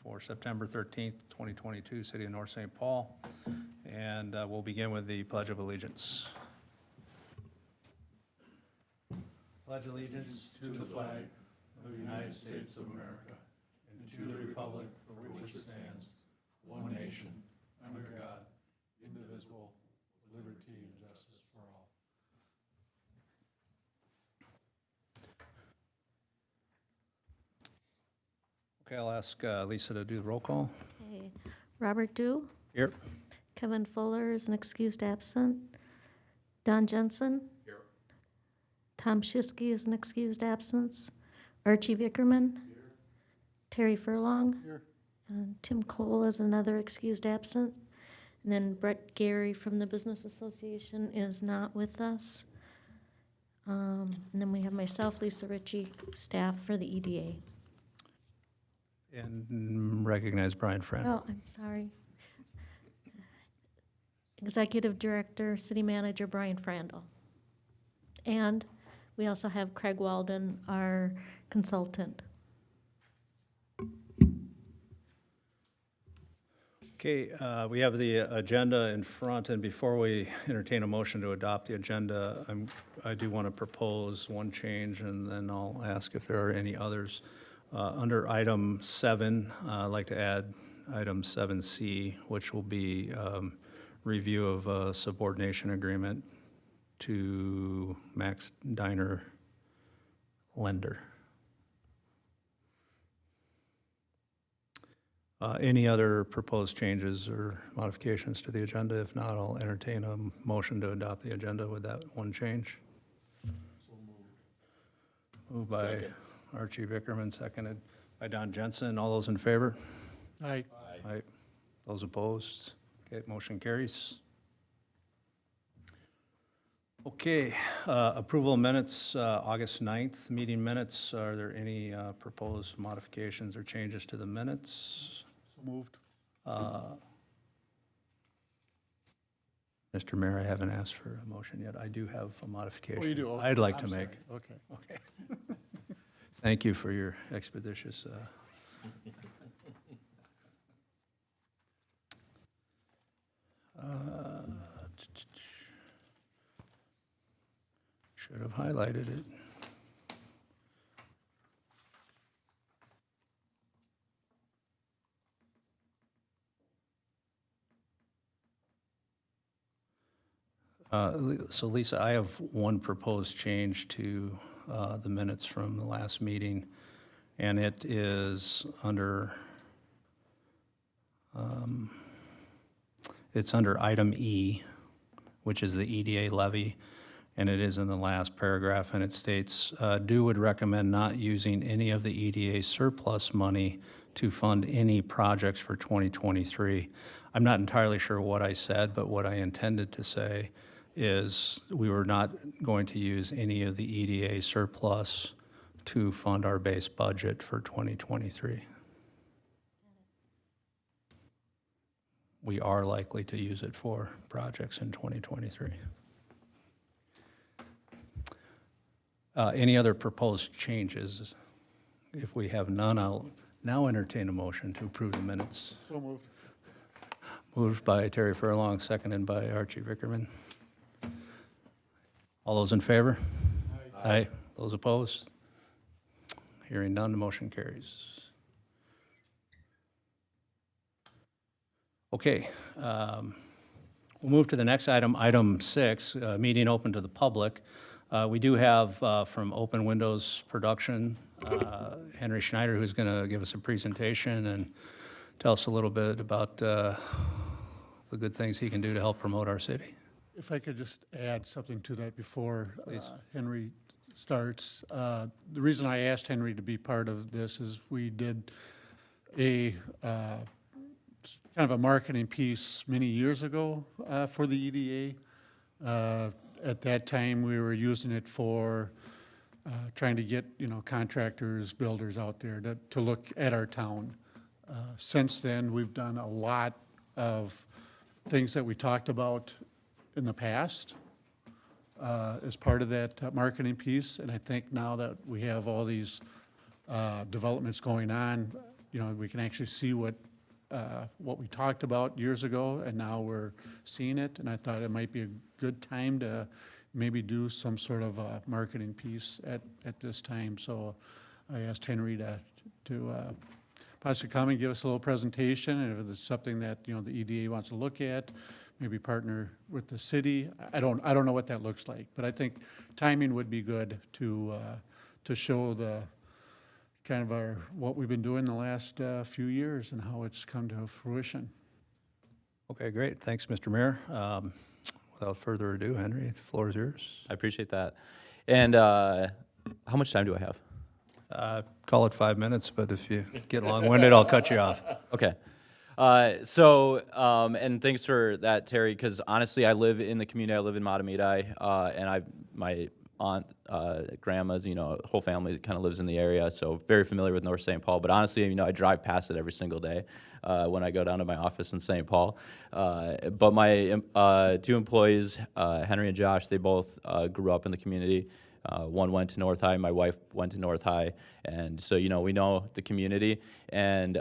for September 13th, 2022, City of North St. Paul. And we'll begin with the Pledge of Allegiance. Pledge allegiance to the flag of the United States of America and to the republic for which it stands, one nation, under God, indivisible, with liberty and justice for all. Okay, I'll ask Lisa to do the roll call. Okay. Robert Dew, Here. Kevin Fuller is an excused absent. Don Jensen. Here. Tom Schiske is an excused absence. Archie Vickerman. Here. Terry Furlong. Here. And Tim Cole is another excused absent. And then Brett Gary from the Business Association is not with us. And then we have myself, Lisa Ritchie, staff for the EDA. And recognize Brian Friend. Oh, I'm sorry. Executive Director, City Manager Brian Frandl. And we also have Craig Walden, our consultant. Okay, we have the agenda in front, and before we entertain a motion to adopt the agenda, I do want to propose one change, and then I'll ask if there are any others. Under item 7, I'd like to add item 7C, which will be review of a subordination agreement to Max Diner lender. Any other proposed changes or modifications to the agenda? If not, I'll entertain a motion to adopt the agenda with that one change. So moved. Moved by Second. Archie Vickerman, seconded by Don Jensen. All those in favor? Aye. Aye. Those opposed? Okay, motion carries. Okay, approval of minutes, August 9th, meeting minutes. Are there any proposed modifications or changes to the minutes? So moved. Mr. Mayor, I haven't asked for a motion yet. I do have a modification. Oh, you do? Okay. I'd like I'm to make. sorry. Okay. Okay. Thank you for your expeditious. Should have highlighted it. So Lisa, I have one proposed change to the minutes from the last meeting, and it is under, it's under item E, which is the EDA levy, and it is in the last paragraph, and it states, "Dew would recommend not using any of the EDA surplus money to fund any projects for 2023. I'm not entirely sure what I said, but what I intended to say is we were not going to use any of the EDA surplus to fund our base budget for 2023. We are likely to use it for projects in 2023. Any other proposed changes? If we have none, I'll now entertain a motion to approve the minutes. So moved. Moved by Terry Furlong, seconded by Archie Vickerman. All those in favor? Aye. Those opposed? Hearing none, the motion carries. Okay, we'll move to the next item, item 6, meeting open to the public. We do have from Open Windows Production, Henry Schneider, who's going to give us a presentation and tell us a little bit about the good things he can do to help promote our city. If I could just add something to that before Henry starts. The reason I asked Henry to be part of this is we did a kind of a marketing piece many years ago for the EDA. At that time, we were using it for trying to get, contractors, builders out there to look at our town. Since then, we've done a lot of things that we talked about in the past as part of that marketing piece. And I think now that we have all these developments going on, we can actually see what we talked about years ago, and now we're seeing it, and I thought it might be a good time to maybe do some sort of a marketing piece at this time. So I asked Henry to possibly come and give us a little presentation, and if it's something that, the EDA wants to look at, maybe partner with the city. I don't know what that looks like, but I think timing would be good to show the kind of what we've been doing the last few years and how it's come to fruition. Okay, great. Thanks, Mr. Mayor. Without further ado, Henry, the floor is yours. I appreciate that. And how much time do I have? Call it 5 minutes, but if you get long-winded, I'll cut you off. Okay. And thanks for that, Terry, because honestly, I live in the community. I live in Mcknight, and my aunt, grandma's, whole family kind of lives in the area, so very familiar with North St. Paul. But honestly, I drive past it every single day when I go down to my office in St. Paul. But my 2 employees, Henry and Josh, they both grew up in the community. One went to North High, my wife went to North High, and so, we know the community. And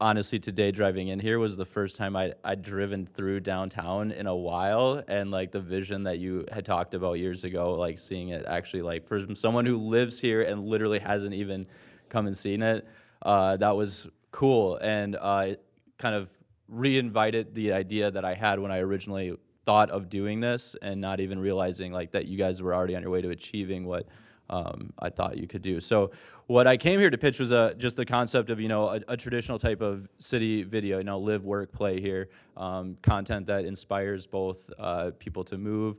honestly, today driving in here was the first time I'd driven through downtown in a while, and like the vision that you had talked about years ago, like seeing it actually, like for someone who lives here and literally hasn't even come and seen it, that was cool, and it kind of reinvited the idea that I had when I originally thought of doing this, and not even realizing like that you guys were already on your way to achieving what I thought you could do. So what I came here to pitch was just the concept of, a traditional type of city video, live, work, play here, content that inspires both people to move,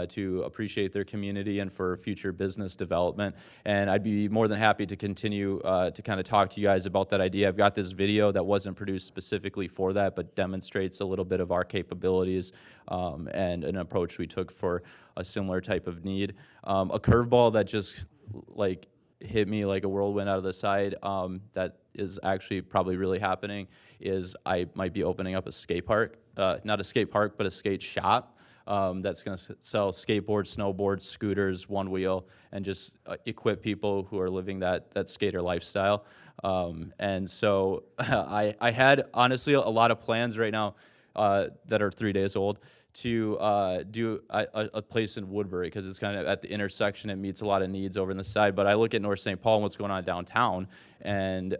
to appreciate their community, and for future business development. And I'd be more than happy to continue to kind of talk to you guys about that idea. I've got this video that wasn't produced specifically for that, but demonstrates a little bit of our capabilities and an approach we took for a similar type of need. A curveball that just like hit me like a whirlwind out of the side, that is actually probably really happening, is I might be opening up a skate park, not a skate park, but a skate shop that's going to sell skateboards, snowboards, scooters, one wheel, and just equip people who are living that skater lifestyle. And so I had honestly a lot of plans right now that are 3 days old to do a place in Woodbury, because it's kind of at the intersection. It meets a lot of needs over in the side. But I look at North St. Paul and what's going on downtown, and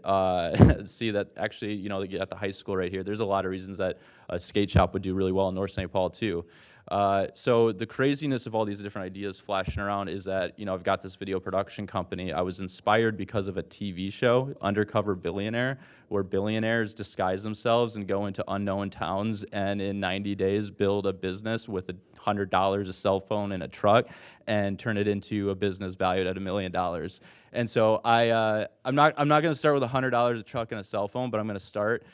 see that actually, at the high school right here, there's a lot of reasons that a skate shop would do really well in North St. Paul too. So the craziness of all these different ideas flashing around is that, I've got this video production company. I was inspired because of a TV show, Undercover Billionaire, where billionaires disguise themselves and go into unknown towns and in 90 days build a business with $100, a cell phone, and a truck, and turn it into a business valued at $1 million. And so I'm not going to start with $100, a truck, and a cell phone, but I'm going to start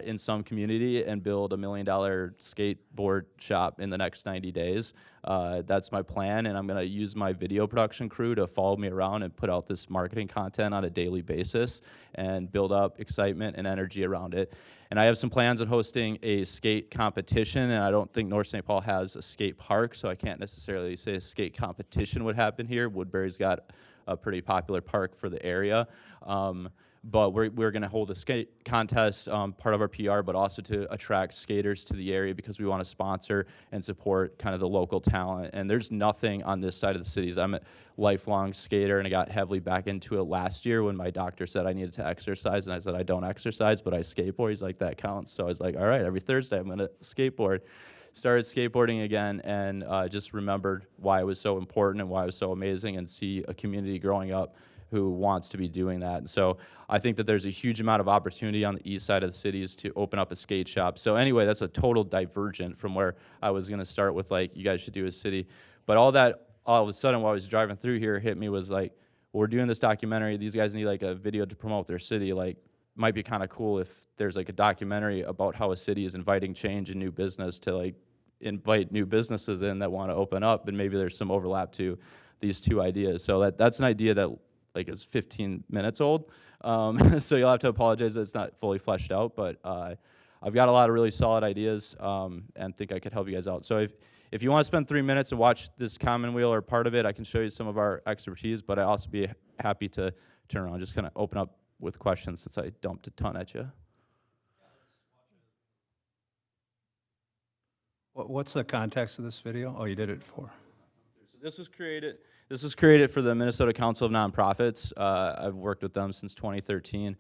in some community and build $1 million skateboard shop in the next 90 days. That's my plan, and I'm going to use my video production crew to follow me around and put out this marketing content on a daily basis and build up excitement and energy around it. And I have some plans on hosting a skate competition, and I don't think North St. Paul has a skate park, so I can't necessarily say a skate competition would happen here. Woodbury's got a pretty popular park for the area. But we're going to hold a skate contest, part of our PR, but also to attract skaters to the area, because we want to sponsor and support kind of the local talent. And there's nothing on this side of the cities. I'm a lifelong skater, and I got heavily back into it last year when my doctor said I needed to exercise, and I said I don't exercise, but I skateboard. He's like, that counts. So I was like, all right, every Thursday I'm going to skateboard. Started skateboarding again, and just remembered why it was so important and why it was so amazing, and see a community growing up who wants to be doing that. And so I think that there's a huge amount of opportunity on the east side of the cities to open up a skate shop. So anyway, that's a total divergent from where I was going to start with, like, you guys should do a city. But all of a sudden, while I was driving through here, hit me was like, well, we're doing this documentary. These guys need like a video to promote their city. Like, might be kind of cool if there's like a documentary about how a city is inviting change and new business to like invite new businesses in that want to open up, and maybe there's some overlap to these two ideas. So that's an idea that like is 15 minutes old. So you'll have to apologize that it's not fully fleshed out, but I've got a lot of really solid ideas, and think I could help you guys out. So if you want to spend 3 minutes and watch this Commonweal or part of it, I can show you some of our expertise, but I'd also be happy to turn around, just kind of open up with questions since I dumped a ton at you. What's the context of this video? Oh, you did it for. So this was created for the Minnesota Council of Nonprofits. I've worked with them since 2013,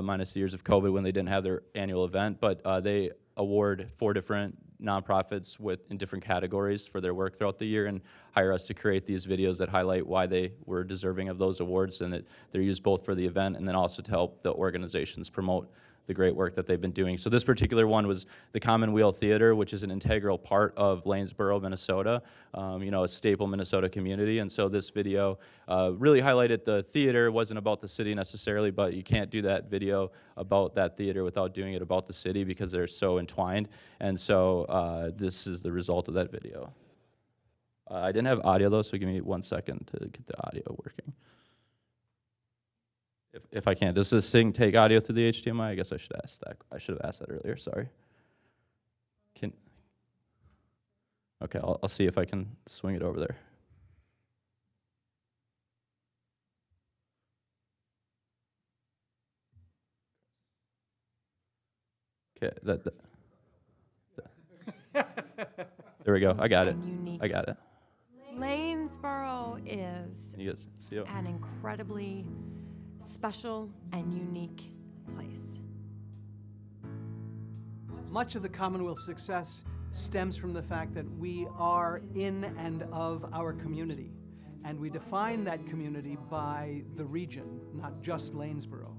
minus the years of COVID when they didn't have their annual event. But they award 4 different nonprofits in different categories for their work throughout the year and hire us to create these videos that highlight why they were deserving of those awards, and that they're used both for the event and then also to help the organizations promote the great work that they've been doing. So this particular one was the Commonweal Theater, which is an integral part of Lanesboro, Minnesota, a staple Minnesota community. And so this video really highlighted the theater. It wasn't about the city necessarily, but you can't do that video about that theater without doing it about the city because they're so entwined. And so this is the result of that video. I didn't have audio though, so give me 1 second to get the audio working. If I can, does this thing take audio through the HDMI? I guess I should ask that. I should have asked that earlier. Sorry. Okay, I'll see if I can swing it over there. Okay, there we go. I got it. I got it. Lanesboro is Can you guys see it? an incredibly special and unique place. Much of the Commonwealth's success stems from the fact that we are in and of our community. And we define that community by the region, not just Lanesboro.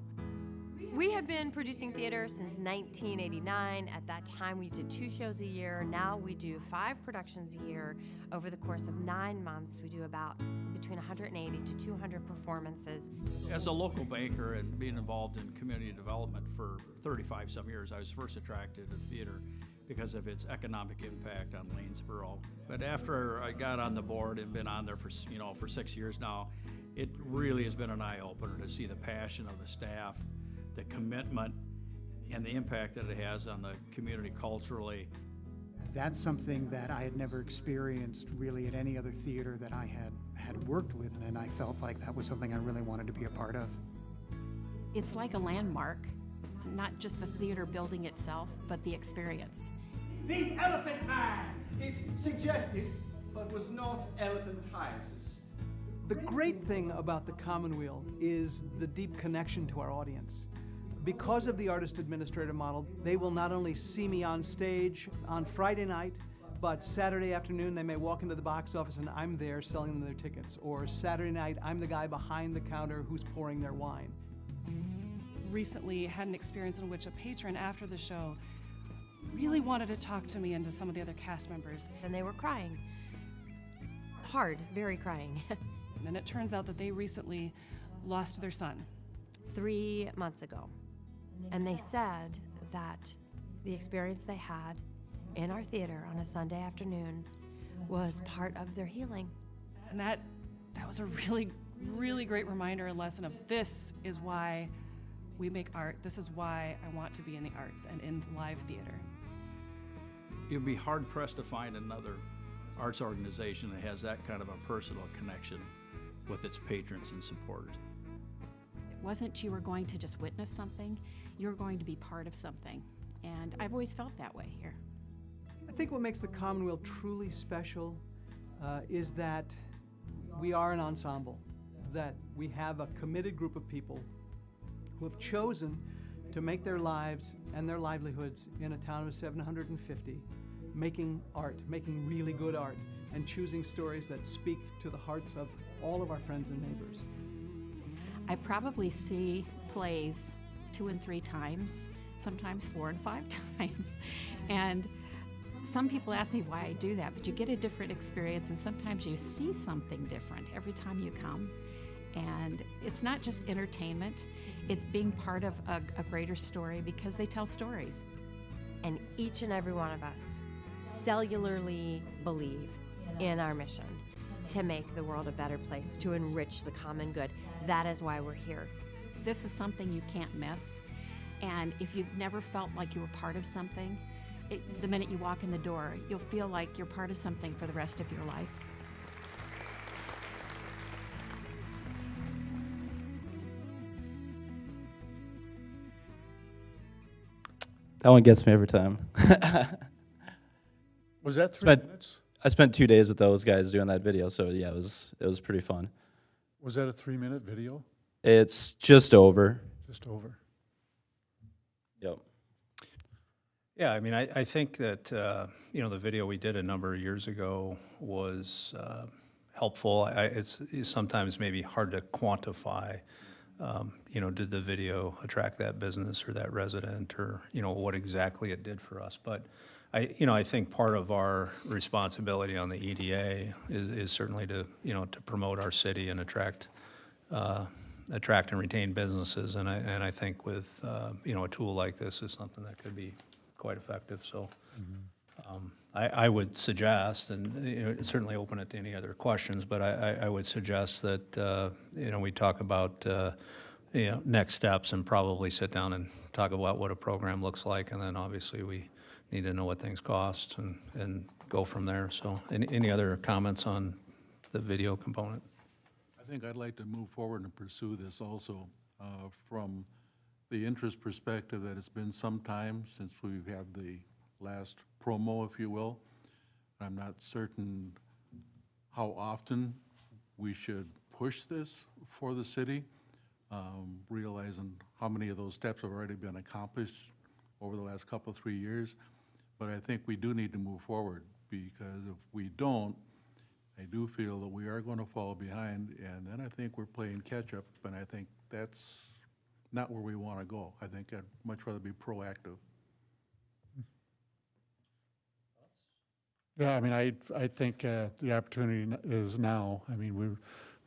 We have been producing theater since 1989. At that time, we did 2 shows a year. Now we do 5 productions a year. Over the course of 9 months, we do about between 180 to 200 performances. As a local banker and being involved in community development for 35-some years, I was first attracted to theater because of its economic impact on Lanesboro. But after I got on the board and been on there for 6 years now, it really has been an eye-opener to see the passion of the staff, the commitment, and the impact that it has on the community culturally. That's something that I had never experienced really at any other theater that I had worked with, and I felt like that was something I really wanted to be a part of. It's like a landmark, not just the theater building itself, but the experience. The Elephant Man! It's suggestive, but was not elephantiasis. The great thing about the Commonweal is the deep connection to our audience. Because of the artist administrator model, they will not only see me on stage on Friday night, but Saturday afternoon they may walk into the box office and I'm there selling them their tickets. Or Saturday night, I'm the guy behind the counter who's pouring their wine. Recently had an experience in which a patron after the show really wanted to talk to me and to some of the other cast members. And they were crying. Hard, very crying. And it turns out that they recently lost their son. 3 months ago. And they said that the experience they had in our theater on a Sunday afternoon was part of their healing. And that was a really, really great reminder and lesson of this is why we make art. This is why I want to be in the arts and in live theater. You'd be hard-pressed to find another arts organization that has that kind of a personal connection with its patrons and supporters. It wasn't you were going to just witness something, you were going to be part of something. And I've always felt that way here. I think what makes the Commonweal truly special is that we are an ensemble, that we have a committed group of people who have chosen to make their lives and their livelihoods in a town of 750, making art, making really good art, and choosing stories that speak to the hearts of all of our friends and neighbors. I probably see plays 2 and 3 times, sometimes 4 and 5 times. And some people ask me why I do that, but you get a different experience and sometimes you see something different every time you come. And it's not just entertainment, it's being part of a greater story because they tell stories. And each and every one of us cellularly believe in our mission to make the world a better place, to enrich the common good. That is why we're here. This is something you can't miss. And if you've never felt like you were part of something, the minute you walk in the door, you'll feel like you're part of something for the rest of your life. That one gets me every time. Was that 3 Spent- minutes? I spent 2 days with those guys doing that video, so yeah, it was pretty fun. Was that a 3-minute video? It's just over. Just over. Yep. Yeah, I mean, I think that, you know, the video we did a number of years ago was helpful. It's sometimes maybe hard to quantify, you know, did the video attract that business or that resident, or, you know, what exactly it did for us. But I think part of our responsibility on the EDA is certainly to, you know, to promote our city and attract and retain businesses. And I think with, you know, a tool like this is something that could be quite effective. So I would suggest, and you know, certainly open it to any other questions, but I would suggest that, you know, we talk about, you know, next steps and probably sit down and talk about what a program looks like. And then obviously we need to know what things cost and go from there. So any other comments on the video component? I think I'd like to move forward and pursue this also from the interest perspective that it's been some time since we've had the last promo, if you will. I'm not certain how often we should push this for the city, realizing how many of those steps have already been accomplished over the last couple, 3 years. But I think we do need to move forward, because if we don't, I do feel that we are going to fall behind, and then I think we're playing catch-up, and I think that's not where we want to go. I think I'd much rather be proactive. Yeah, I mean, I think the opportunity is now. I mean, we've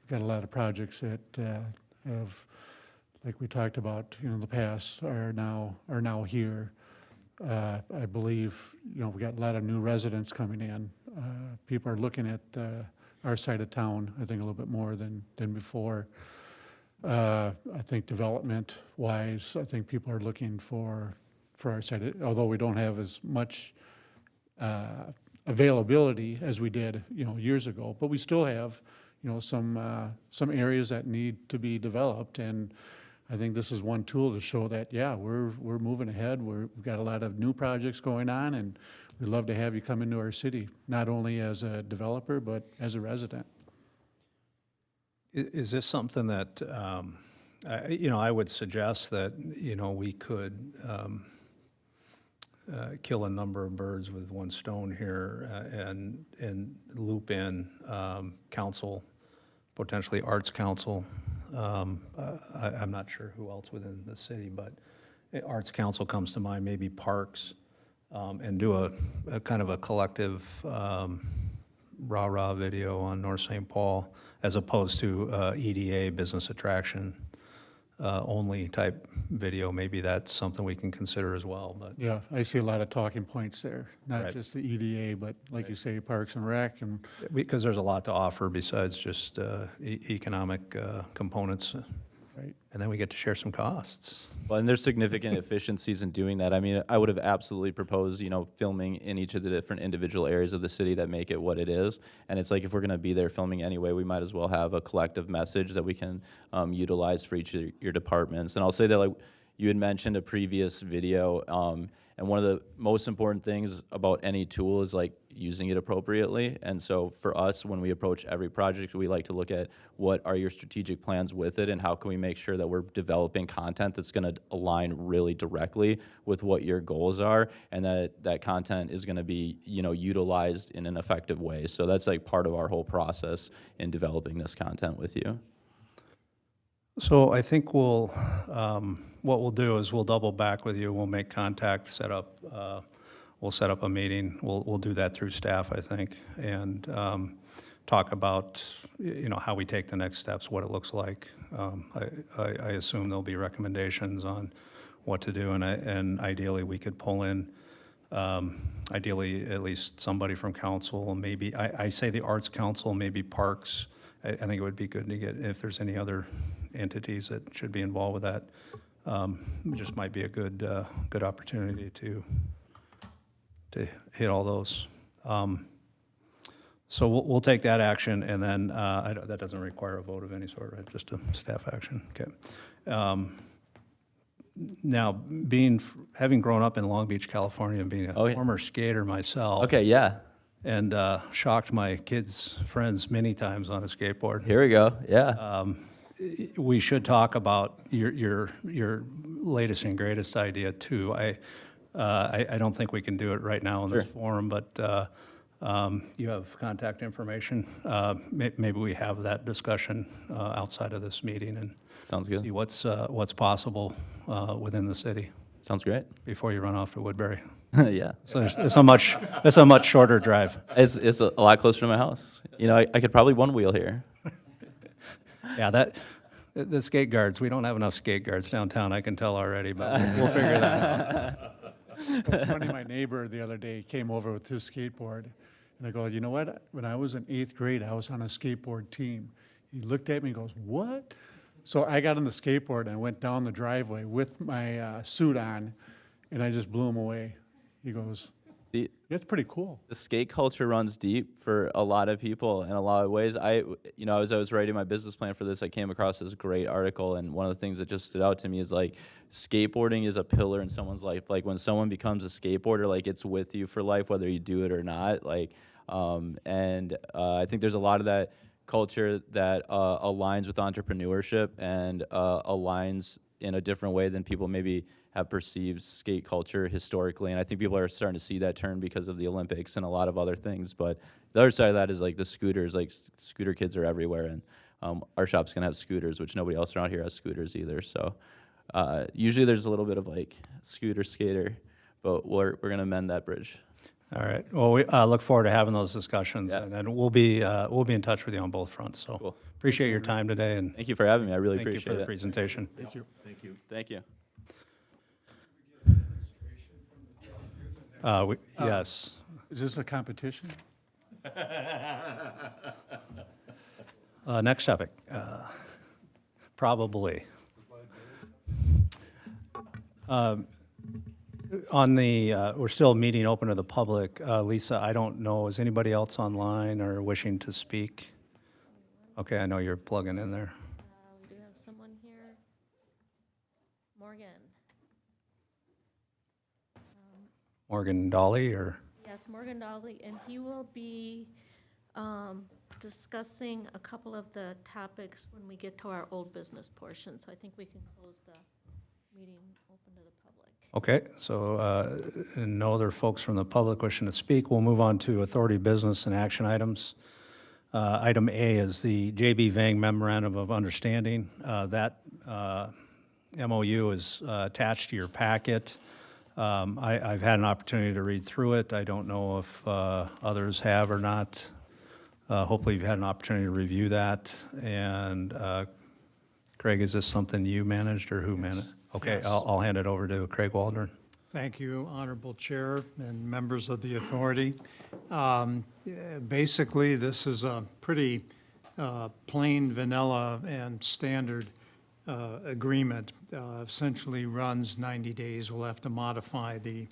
got a lot of projects that have, like we talked about, you know, in the past, are now here. I believe, you know, we got a lot of new residents coming in. People are looking at our side of town, I think, a little bit more than before. I think development-wise, I think people are looking for our side, although we don't have as much availability as we did, you know, years ago. But we still have, you know, some areas that need to be developed, and I think this is one tool to show that, yeah, we're moving ahead. We've got a lot of new projects going on, and we'd love to have you come into our city, not only as a developer, but as a resident. Is this something that, you know, I would suggest that, you know, we could kill a number of birds with one stone here, and loop in council, potentially arts council. I'm not sure who else within the city, but arts council comes to mind, maybe parks, and do a kind of a collective rah-rah video on North St. Paul, as opposed to EDA, business attraction only type video. Maybe that's something we can consider as well. But Yeah, I see a lot of talking points there, not Right. just the EDA, but like you say, Parks and Rec, and because there's a lot to offer besides just economic components, right. and then we get to share some costs. Well, and there's significant efficiencies in doing that. I mean, I would have absolutely proposed, you know, filming in each of the different individual areas of the city that make it what it is. And it's like, if we're going to be there filming anyway, we might as well have a collective message that we can utilize for each of your departments. And I'll say that, like, you had mentioned a previous video, and one of the most important things about any tool is, like, using it appropriately. And so for us, when we approach every project, we like to look at what are your strategic plans with it, and how can we make sure that we're developing content that's going to align really directly with what your goals are, and that content is going to be, you know, utilized in an effective way. So that's like part of our whole process in developing this content with you. So I think what we'll do is we'll double back with you. We'll make contact, we'll set up a meeting. We'll do that through staff, I think, and talk about, you know, how we take the next steps, what it looks like. I assume there'll be recommendations on what to do, and ideally we could pull in, ideally at least somebody from council, maybe, I say the Arts Council, maybe Parks. I think it would be good to get, if there's any other entities that should be involved with that. Just might be a good opportunity to hit all those. So we'll take that action, and then that doesn't require a vote of any sort, right? Just a staff action. Okay. Now, having grown up in Long Beach, California, and being a Oh, yeah. former skater myself, Okay, yeah. and shocked my kids' friends many times on a skateboard. Here we go. Yeah. We should talk about your latest and greatest idea too. I don't think we can do it right now in this Sure. forum, but you have contact information. Maybe we have that discussion outside of this meeting and Sounds good. see what's possible within the city Sounds great. before you run off to Woodbury. Yeah. So it's a much shorter drive. It's a lot closer to my house. You know, I could probably one wheel here. Yeah, the skate guards, we don't have enough skate guards downtown, I can tell already, but we'll figure that out. It's funny, my neighbor the other day came over with his skateboard, and I go, you know what? When I was in 8th grade, I was on a skateboard team. He looked at me and goes, what? So I got on the skateboard and I went down the driveway with my suit on, and I just blew him away. He goes, The, it's pretty cool. the skate culture runs deep for a lot of people in a lot of ways. As I was writing my business plan for this, I came across this great article, and one of the things that just stood out to me is like skateboarding is a pillar in someone's life. Like when someone becomes a skateboarder, like it's with you for life, whether you do it or not. I think there's a lot of that culture that aligns with entrepreneurship and aligns in a different way than people maybe have perceived skate culture historically. And I think people are starting to see that turn because of the Olympics and a lot of other things. But the other side of that is like the scooters, like scooter kids are everywhere. And our shop's gonna have scooters, which nobody else around here has scooters either. So usually there's a little bit of like scooter skater, but we're gonna mend that bridge. All right, well, we look forward to having those discussions, Yeah. and we'll be in touch with you on both fronts, so. Cool. Appreciate your time today, and Thank you for having me. I really thank you appreciate for the it. presentation. Thank you. Thank you. Thank you. Yes. Is this a competition? Next topic, probably. We're still meeting open to the public. Lisa, I don't know, is anybody else online or wishing to speak? Okay, I know you're plugging in there. We do have someone here. Morgan. Morgan Dolly, or? Yes, Morgan Dolly, and he will be discussing a couple of the topics when we get to our old business portion. So I think we can close the meeting open to the public. Okay, so no other folks from the public wishing to speak. We'll move on to authority business and action items. Item A is the J.B. Vang Memorandum of Understanding. That MOU is attached to your packet. I've had an opportunity to read through it. I don't know if others have or not. Hopefully you've had an opportunity to review that. And Craig, is this something you managed or who managed? Okay, Yes. I'll hand it over to Craig Waldron. Thank you, Honorable Chair and members of the authority. Basically, this is a pretty plain, vanilla, and standard agreement. Essentially runs 90 days. We'll have to modify the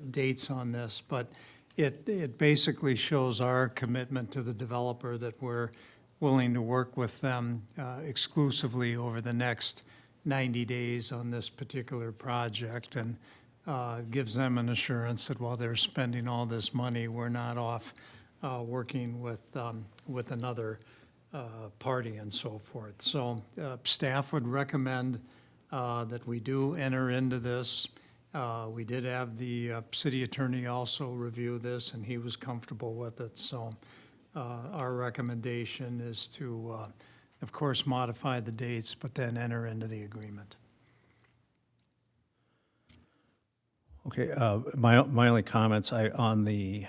dates on this, but it basically shows our commitment to the developer that we're willing to work with them exclusively over the next 90 days on this particular project, and gives them an assurance that while they're spending all this money, we're not off working with another party and so forth. So staff would recommend that we do enter into this. We did have the city attorney also review this, and he was comfortable with it. So our recommendation is to, of course, modify the dates, but then enter into the agreement. Okay, my only comments, on the,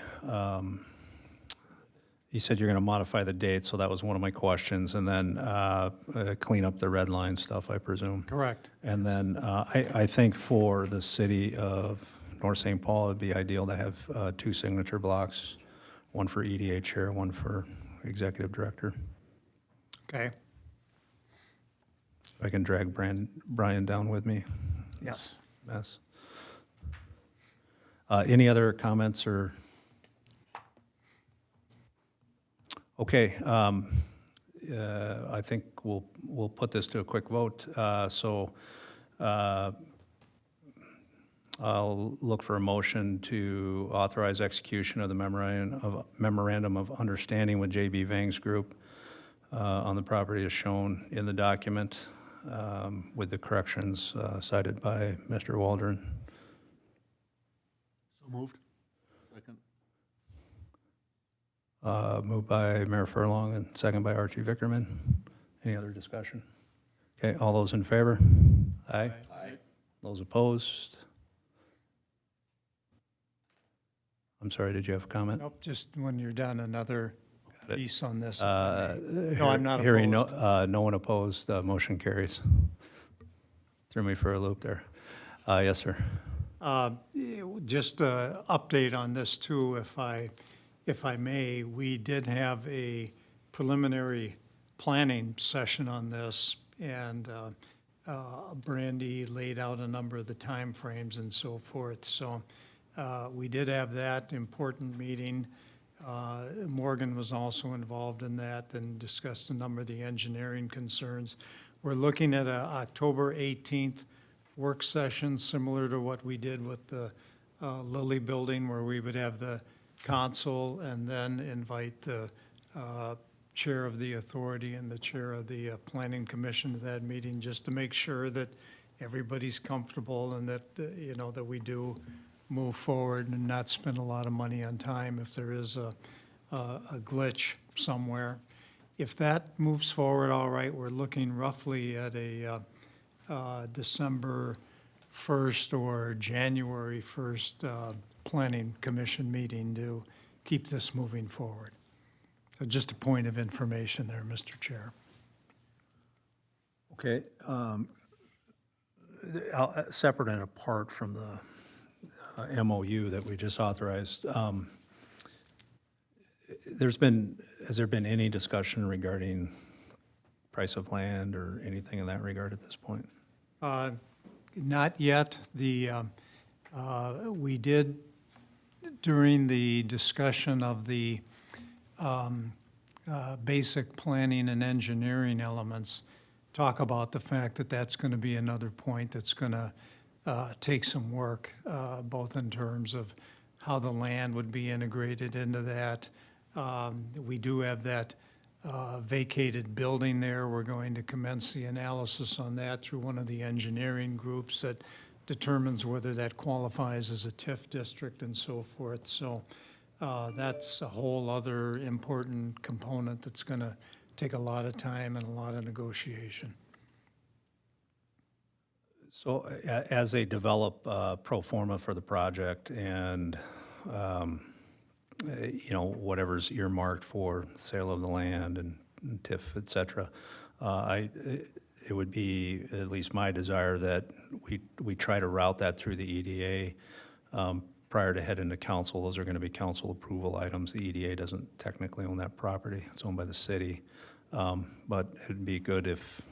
you said you're going to modify the date, so that was one of my questions, and then clean up the red line stuff, I presume. Correct. And then I think for the city of North St. Paul, it'd be ideal to have 2 signature blocks, one for EDA chair, one for executive director. Okay. If I can drag Brian down with me. Yes. Mess. Any other comments or? Okay, I think we'll put this to a quick vote. So I'll look for a motion to authorize execution of the memorandum of understanding with JB Vang's Group on the property as shown in the document, with the corrections cited by Mr. Waldron. So moved. Second. Moved by Mayor Furlong and second by Archie Vickerman. Any other discussion? Okay, all those in favor? Aye. Aye. Those opposed? I'm sorry, did you have a comment? Nope, just when you're done, another Got it. piece on this. if I may. No, I'm not Hearing opposed. no one opposed, motion carries. Threw me for a loop there. Yes, sir. Just an update on this too, if I may. We did have a preliminary planning session on this, and Brandy laid out a number of the timeframes and so forth. So we did have that important meeting. Morgan was also involved in that and discussed a number of the engineering concerns. We're looking at a October 18th work session, similar to what we did with the Lilly Building, where we would have the council and then invite the chair of the authority and the chair of the planning commission to that meeting, just to make sure that everybody's comfortable and that, that we do move forward and not spend a lot of money on time if there is a glitch somewhere. If that moves forward all right, we're looking roughly at a December 1st or January 1st planning commission meeting to keep this moving forward. So just a point of information there, Mr. Chair. Okay. Separate and apart from the MOU that we just authorized, has there been any discussion regarding price of land or anything in that regard at this point? Not yet. We did, during the discussion of the basic planning and engineering elements, talk about the fact that that's going to be another point that's going to take some work, both in terms of how the land would be integrated into that. We do have that vacated building there. We're going to commence the analysis on that through one of the engineering groups that determines whether that qualifies as a TIF district and so forth. So that's a whole other important component that's going to take a lot of time and a lot of negotiation. So as they develop pro forma for the project and, whatever's earmarked for sale of the land and TIF, et cetera, it would be at least my desire that we try to route that through the EDA prior to heading to council. Those are going to be council approval items. The EDA doesn't technically own that property. It's owned by the city. But it'd be good if,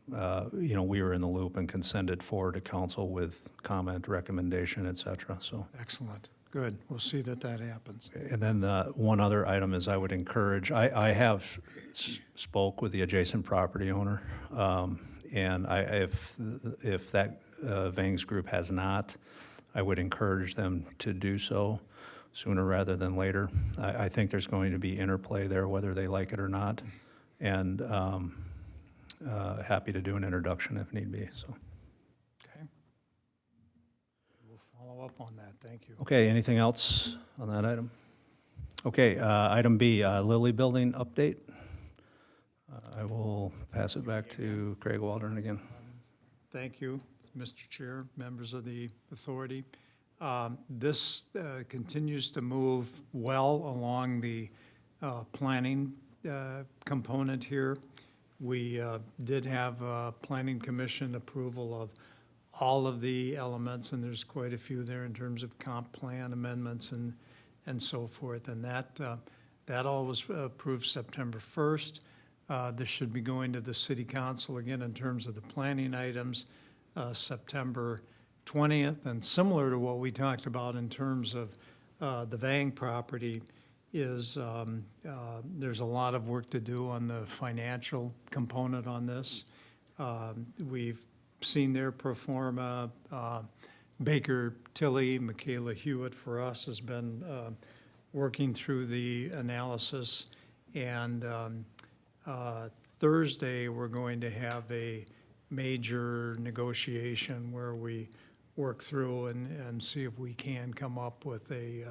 we were in the loop and can send it forward to council with comment, recommendation, et cetera, so. Excellent. Good. We'll see that happens. And then one other item is I would encourage, I have spoke with the adjacent property owner, and if that Vang's Group has not, I would encourage them to do so sooner rather than later. I think there's going to be interplay there, whether they like it or not, and happy to do an introduction if need be, so. Okay. We'll follow up on that. Thank you. Okay, anything else on that item? Okay, item B, Lilly Building update. I will pass it back to Craig Waldron again. Thank you, Mr. Chair, members of the authority. This continues to move well along the planning component here. We did have planning commission approval of all of the elements, and there's quite a few there in terms of comp plan amendments and so forth. And that all was approved September 1st. This should be going to the city council again in terms of the planning items, September 20th. And similar to what we talked about in terms of the Vang property, is there's a lot of work to do on the financial component on this. We've seen their pro forma. Baker Tilly, Michaela Hewitt for us has been working through the analysis. And Thursday, we're going to have a major negotiation where we work through and see if we can come up with a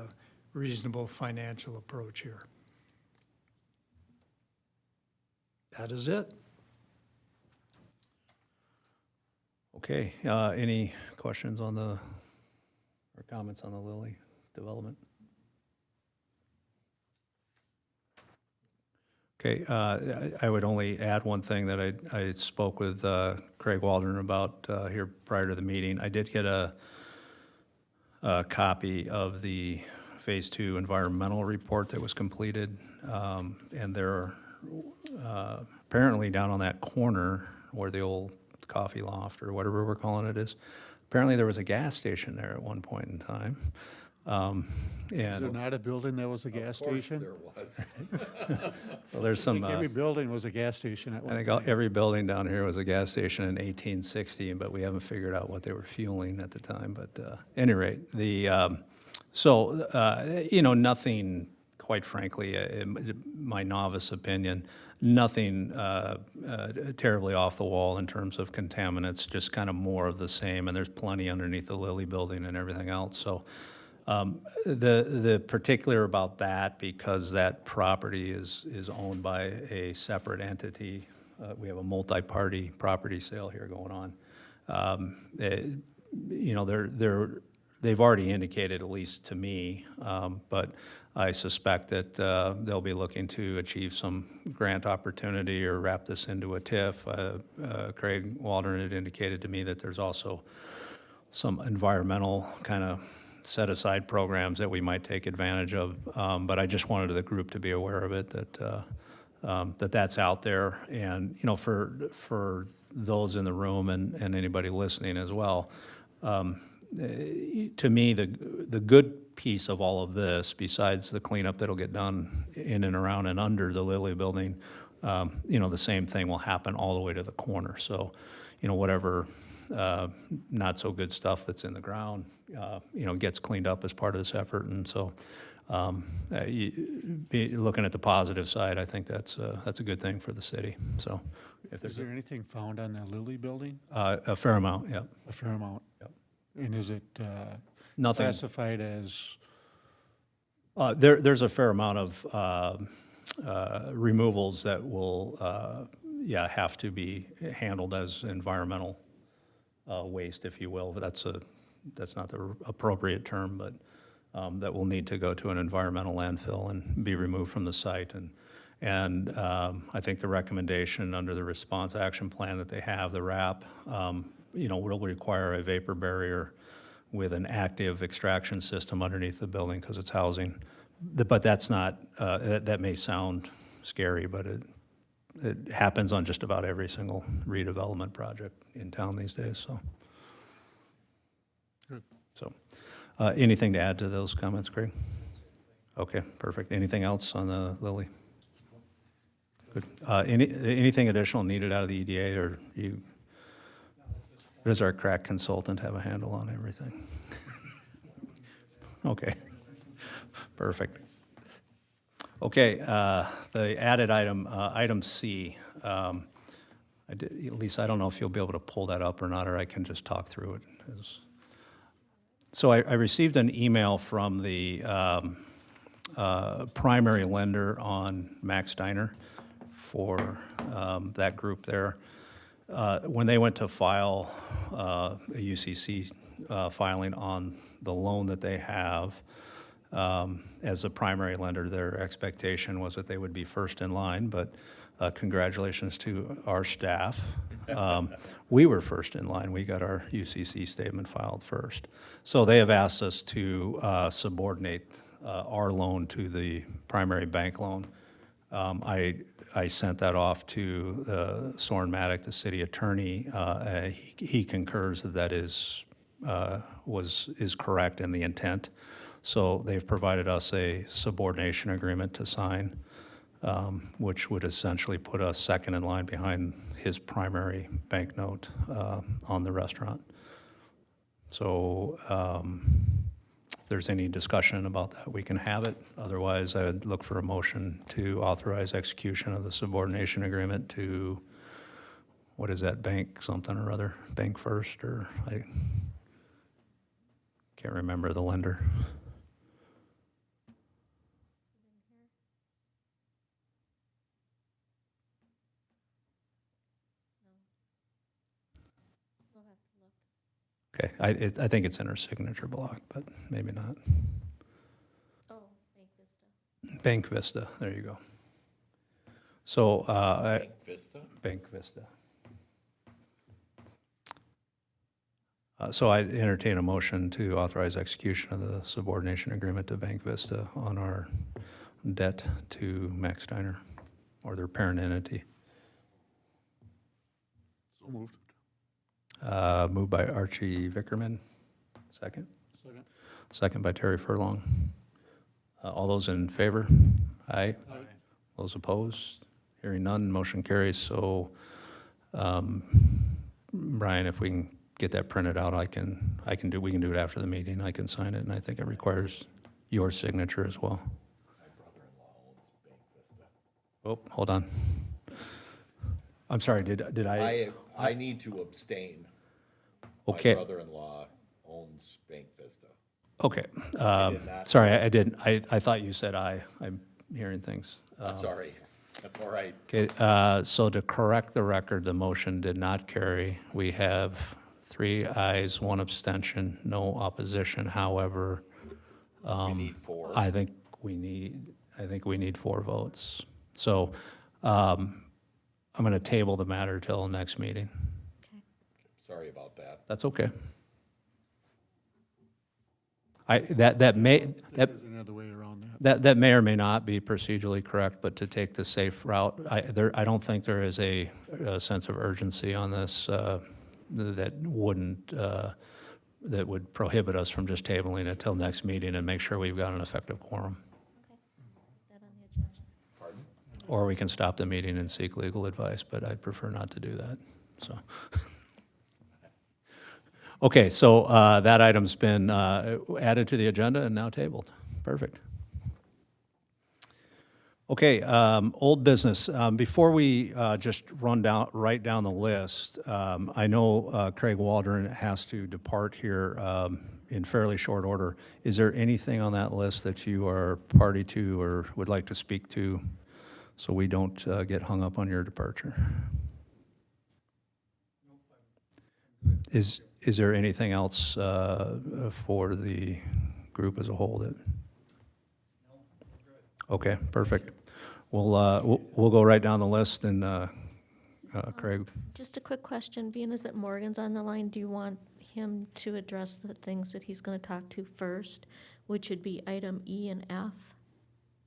reasonable financial approach here. That is it. Okay, any questions on or comments on the Lilly development? Okay, I would only add one thing that I spoke with Craig Waldron about here prior to the meeting. I did get a copy of the Phase 2 environmental report that was completed, and there are apparently down on that corner where the old coffee loft or whatever we're calling it is, apparently there was a gas station there at one point in time. Is there And not a building that was a gas station? There was. so there's I some, think every building was a gas station at I one think time. every building down here was a gas station in 1860, but we haven't figured out what they were fueling at the time. But at any rate, nothing, quite frankly, in my novice opinion, nothing terribly off the wall in terms of contaminants, just kind of more of the same. And there's plenty underneath the Lilly building and everything else. So the particular about that, because that property is owned by a separate entity, we have a multi-party property sale here going on. They've already indicated, at least to me, but I suspect that they'll be looking to achieve some grant opportunity or wrap this into a TIF. Craig Waldron had indicated to me that there's also some environmental kind of set-aside programs that we might take advantage of. But I just wanted the group to be aware of it, that that's out there. And, for those in the room and anybody listening as well, to me, the good piece of all of this, besides the cleanup that'll get done in and around and under the Lilly building, the same thing will happen all the way to the corner. So, whatever not so good stuff that's in the ground, gets cleaned up as part of this effort. And so, looking at the positive side, I think that's a good thing for the city. So, if Is there's there anything found on the Lilly building? a fair amount, yeah. A fair amount? Yep. And is it Nothing. classified as, There's a fair amount of removals that will, have to be handled as environmental waste, if you will. But that's not the appropriate term, but that will need to go to an environmental landfill and be removed from the site. And I think the recommendation under the response action plan that they have, the RAP, will require a vapor barrier with an active extraction system underneath the building because it's housing. But that's not, that may sound scary, but it happens on just about every single redevelopment project in town these days, so. Good. So, anything to add to those comments, Craig? Okay, perfect. Anything else on the Lilly? Good. Anything additional needed out of the EDA, or does our crack consultant have a handle on everything? Okay, perfect. Okay, the added item, item C. At least I don't know if you'll be able to pull that up or not, or I can just talk through it. So I received an email from the primary lender on Max Steiner for that group there. When they went to file a UCC filing on the loan that they have, as a primary lender, their expectation was that they would be first in line, but congratulations to our staff. We were first in line. We got our UCC statement filed first. So they have asked us to subordinate our loan to the primary bank loan. I sent that off to Soren Maddock, the city attorney. He concurs that is correct in the intent. So they've provided us a subordination agreement to sign, which would essentially put us second in line behind his primary banknote on the restaurant. So if there's any discussion about that, we can have it. Otherwise, I would look for a motion to authorize execution of the subordination agreement to, what is that, Bank something or other? Bank First, or I can't remember the lender. Okay, I think it's in her signature block, but maybe not. Oh, Bank Vista. Bank Vista, there you go. So, Bank Vista? Bank Vista. So I entertain a motion to authorize execution of the subordination agreement to Bank Vista on our debt to Max Steiner, or their parent entity. So moved. Moved by Archie Vickerman. Second? Second. Second by Terry Furlong. All those in favor? Aye. Aye. Those opposed? Hearing none, motion carries. So, Brian, if we can get that printed out, we can do it after the meeting. I can sign it, and I think it requires your signature as well. My brother-in-law owns Bank Vista. Oh, hold on. I'm sorry, did I? I need to abstain. Okay. My brother-in-law owns Bank Vista. Okay. did not. Sorry, I didn't. I thought you said aye. I'm hearing things. Sorry, that's all right. Okay, so to correct the record, the motion did not carry. We have 3 ayes, 1 abstention, no opposition. However, We need 4. I think we need 4 votes. So I'm going to table the matter till next meeting. Okay. Sorry about that. That's okay. That may There's another way around that. that may or may not be procedurally correct, but to take the safe route, I don't think there is a sense of urgency on this that would prohibit us from just tabling it till next meeting and make sure we've got an effective quorum. Okay. Put that on the agenda. Pardon? Or we can stop the meeting and seek legal advice, but I'd prefer not to do that, so. Okay, so that item's been added to the agenda and now tabled. Perfect. Okay, old business. Before we just right down the list, I know Craig Waldron has to depart here in fairly short order. Is there anything on that list that you are party to or would like to speak to so we don't get hung up on your departure? Is there anything else for the group as a whole that? Okay, perfect. We'll go right down the list and Craig. Just a quick question, being as that Morgan's on the line, do you want him to address the things that he's going to talk to first, which would be item E and F?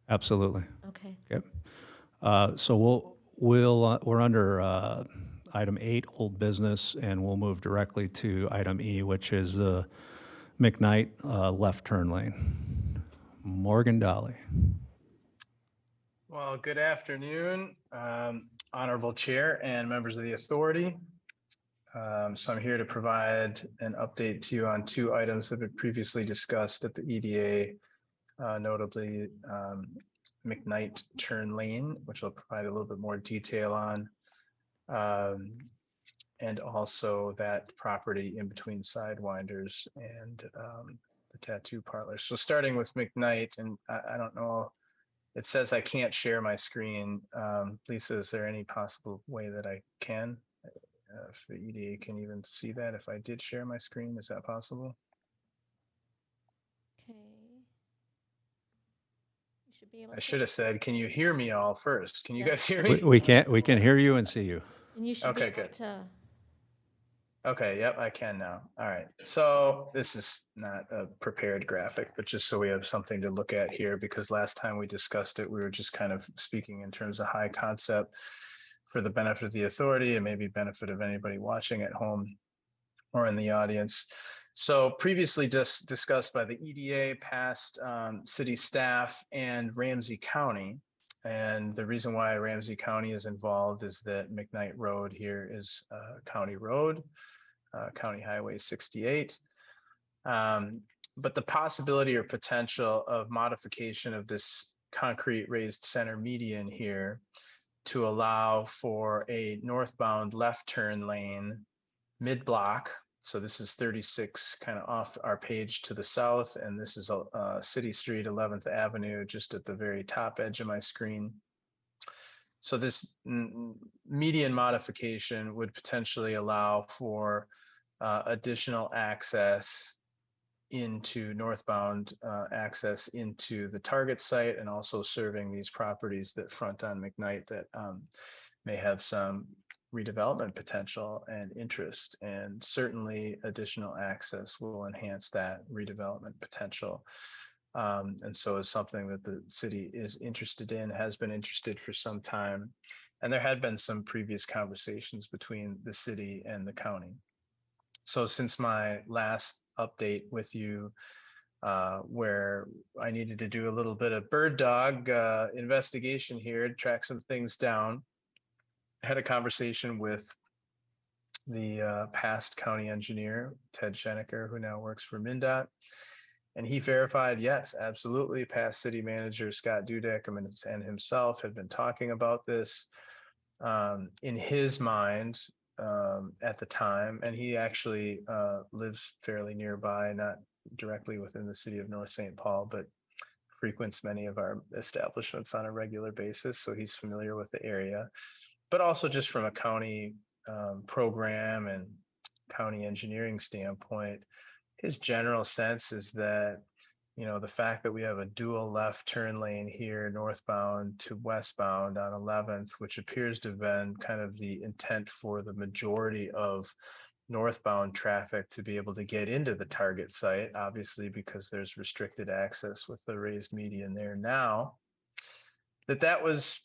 Absolutely. Okay. Okay. So we're under item 8, old business, and we'll move directly to item E, which is the Mcknight left turn lane. Morgan Dolly. Well, good afternoon, Honorable Chair and members of the authority. So I'm here to provide an update to you on 2 items that have been previously discussed at the EDA, notably Mcknight turn lane, which I'll provide a little bit more detail on, and also that property in between Sidewinders and the tattoo parlor. So starting with Mcknight, and I don't know, it says I can't share my screen. Lisa, is there any possible way that I can? If the EDA can even see that, if I did share my screen, is that possible? Okay. You should be able I to. should have said, can you hear me all first? Can you guys hear me? We can hear you and see you. And you should be Okay, able good. to. Okay, yep, I can now. All right. So this is not a prepared graphic, but just so we have something to look at here, because last time we discussed it, we were just kind of speaking in terms of high concept for the benefit of the authority and maybe benefit of anybody watching at home or in the audience. So previously just discussed by the EDA, past city staff and Ramsey County, And the reason why Ramsey County is involved is that Mcknight Road here is a county road, County Highway 68. But the possibility or potential of modification of this concrete raised center median here to allow for a northbound left turn lane mid-block. So this is 36 kind of off our page to the south, and this is City Street, 11th Avenue, just at the very top edge of my screen. So this median modification would potentially allow for additional access into northbound access into the target site, and also serving these properties that front on Mcknight that may have some redevelopment potential and interest, and certainly additional access will enhance that redevelopment potential. And so it's something that the city is interested in, has been interested for some time. And there had been some previous conversations between the city and the county. So since my last update with you, where I needed to do a little bit of bird dog investigation here to track some things down, I had a conversation with the past county engineer, Ted Schenecker, who now works for MnDOT. And he verified, yes, absolutely. Past city manager Scott Dudek and himself had been talking about this in his mind at the time. And he actually lives fairly nearby, not directly within the city of North St. Paul, but frequents many of our establishments on a regular basis. So he's familiar with the area, but also just from a county program and county engineering standpoint, his general sense is that, you know, the fact that we have a dual left turn lane here, northbound to westbound on 11th, which appears to have been kind of the intent for the majority of northbound traffic to be able to get into the target site, obviously because there's restricted access with the raised median there now, that was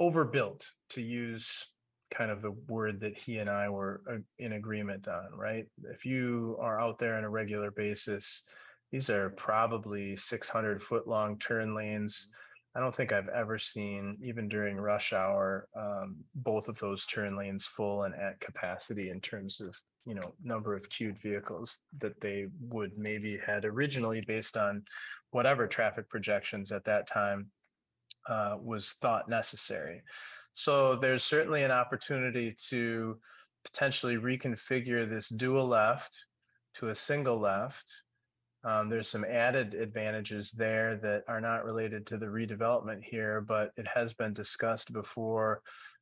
overbuilt, to use kind of the word that he and I were in agreement on, right? If you are out there on a regular basis, these are probably 600-foot long turn lanes. I don't think I've ever seen, even during rush hour, both of those turn lanes full and at capacity in terms of, you know, number of queued vehicles that they would maybe had originally based on whatever traffic projections at that time was thought necessary. So there's certainly an opportunity to potentially reconfigure this dual left to a single left. There's some added advantages there that are not related to the redevelopment here, but it has been discussed before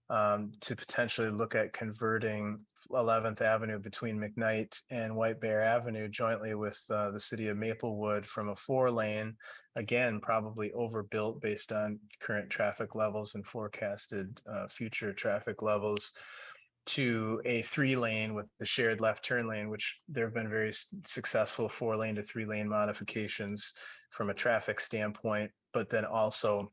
to potentially look at converting 11th Avenue between Mcknight and White Bear Avenue jointly with the city of Maplewood from a 4-lane, again, probably overbuilt based on current traffic levels and forecasted future traffic levels, to a 3-lane with the shared left turn lane, which there have been very successful 4-lane to 3-lane modifications from a traffic standpoint, but then also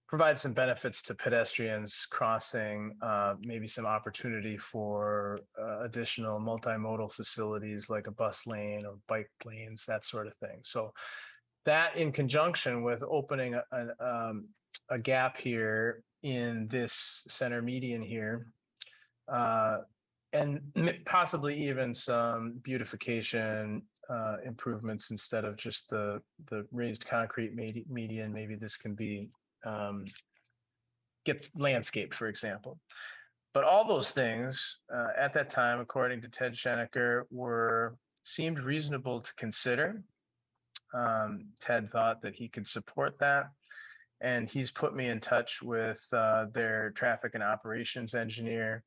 provide some benefits to pedestrians crossing, maybe some opportunity for additional multimodal facilities like a bus lane or bike lanes, that sort of thing. So that, in conjunction with opening a gap here in this center median here, and possibly even some beautification improvements instead of just the raised concrete median. Maybe this can be get landscaped, for example. But all those things at that time, according to Ted Schenecker, seemed reasonable to consider. Ted thought that he could support that. And he's put me in touch with their traffic and operations engineer.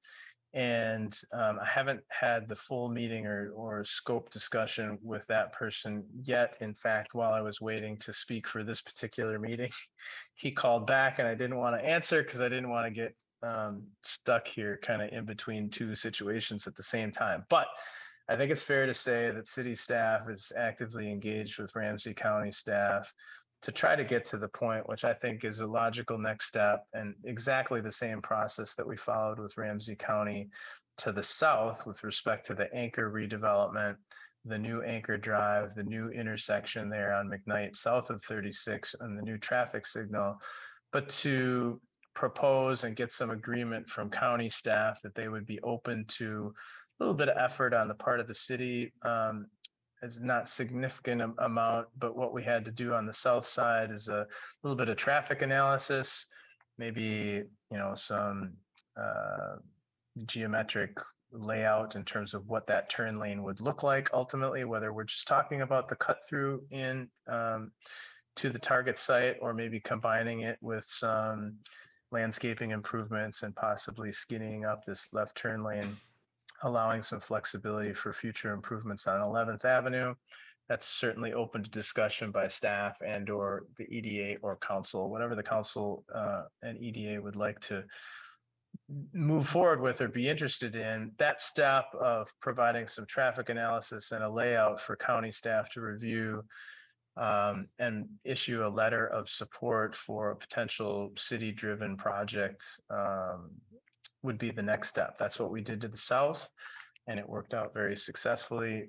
And I haven't had the full meeting or scope discussion with that person yet. In fact, while I was waiting to speak for this particular meeting, he called back and I didn't want to answer because I didn't want to get stuck here kind of in between two situations at the same time. But I think it's fair to say that city staff is actively engaged with Ramsey County staff to try to get to the point, which I think is a logical next step, and exactly the same process that we followed with Ramsey County to the south with respect to the anchor redevelopment, the new Anchor Drive, the new intersection there on McKnight south of 36, and the new traffic signal, but to propose and get some agreement from county staff that they would be open to a little bit of effort on the part of the city. It's not significant amount, but what we had to do on the south side is a little bit of traffic analysis, maybe, some geometric layout in terms of what that turn lane would look like ultimately, whether we're just talking about the cut through in to the target site, or maybe combining it with some landscaping improvements and possibly skinning up this left turn lane, allowing some flexibility for future improvements on 11th Avenue. That's certainly open to discussion by staff and or the EDA or council, whatever the council and EDA would like to move forward with or be interested in. That step of providing some traffic analysis and a layout for county staff to review and issue a letter of support for a potential city-driven project would be the next step. That's what we did to the south, and it worked out very successfully.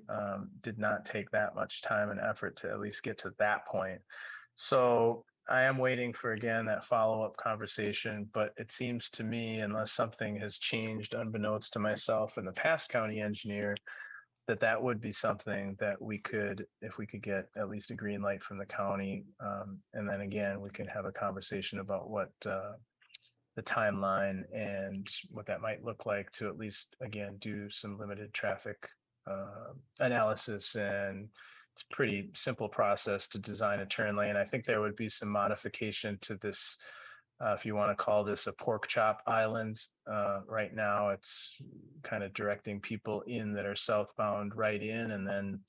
Did not take that much time and effort to at least get to that point. So I am waiting for, again, that follow-up conversation, but it seems to me, unless something has changed unbeknownst to myself and the past county engineer, that would be something that we could, if we could get at least a green light from the county. And then again, we can have a conversation about what the timeline and what that might look like to at least, again, do some limited traffic analysis. And it's a pretty simple process to design a turn lane. I think there would be some modification to this, if you want to call this a pork chop island. Right now, it's kind of directing people in that are southbound right in, and then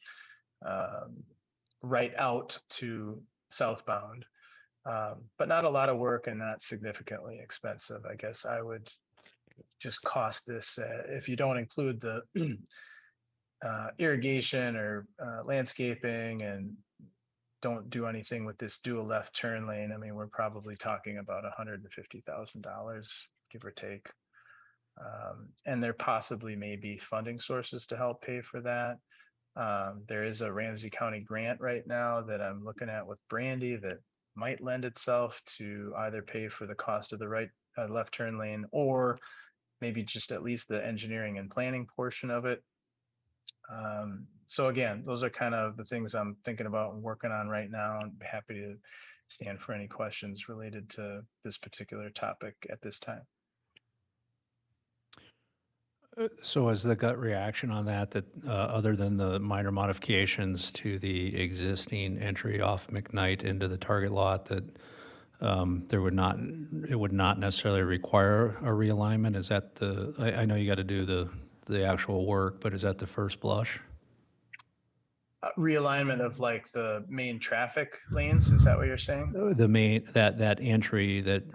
right out to southbound. But not a lot of work and not significantly expensive. I guess I would just cost this, if you don't include the irrigation or landscaping and don't do anything with this dual left turn lane, I mean, we're probably talking about $150,000, give or take. And there possibly may be funding sources to help pay for that. There is a Ramsey County grant right now that I'm looking at with Brandy that might lend itself to either pay for the cost of the left turn lane, or maybe just at least the engineering and planning portion of it. So again, those are kind of the things I'm thinking about and working on right now. I'm happy to stand for any questions related to this particular topic at this time. So is the gut reaction on that other than the minor modifications to the existing entry off McKnight into the target lot, that it would not necessarily require a realignment? Is that I know you got to do the actual work, but is that the first blush? Realignment of like the main traffic lanes, is that what you're saying? The main, that entry that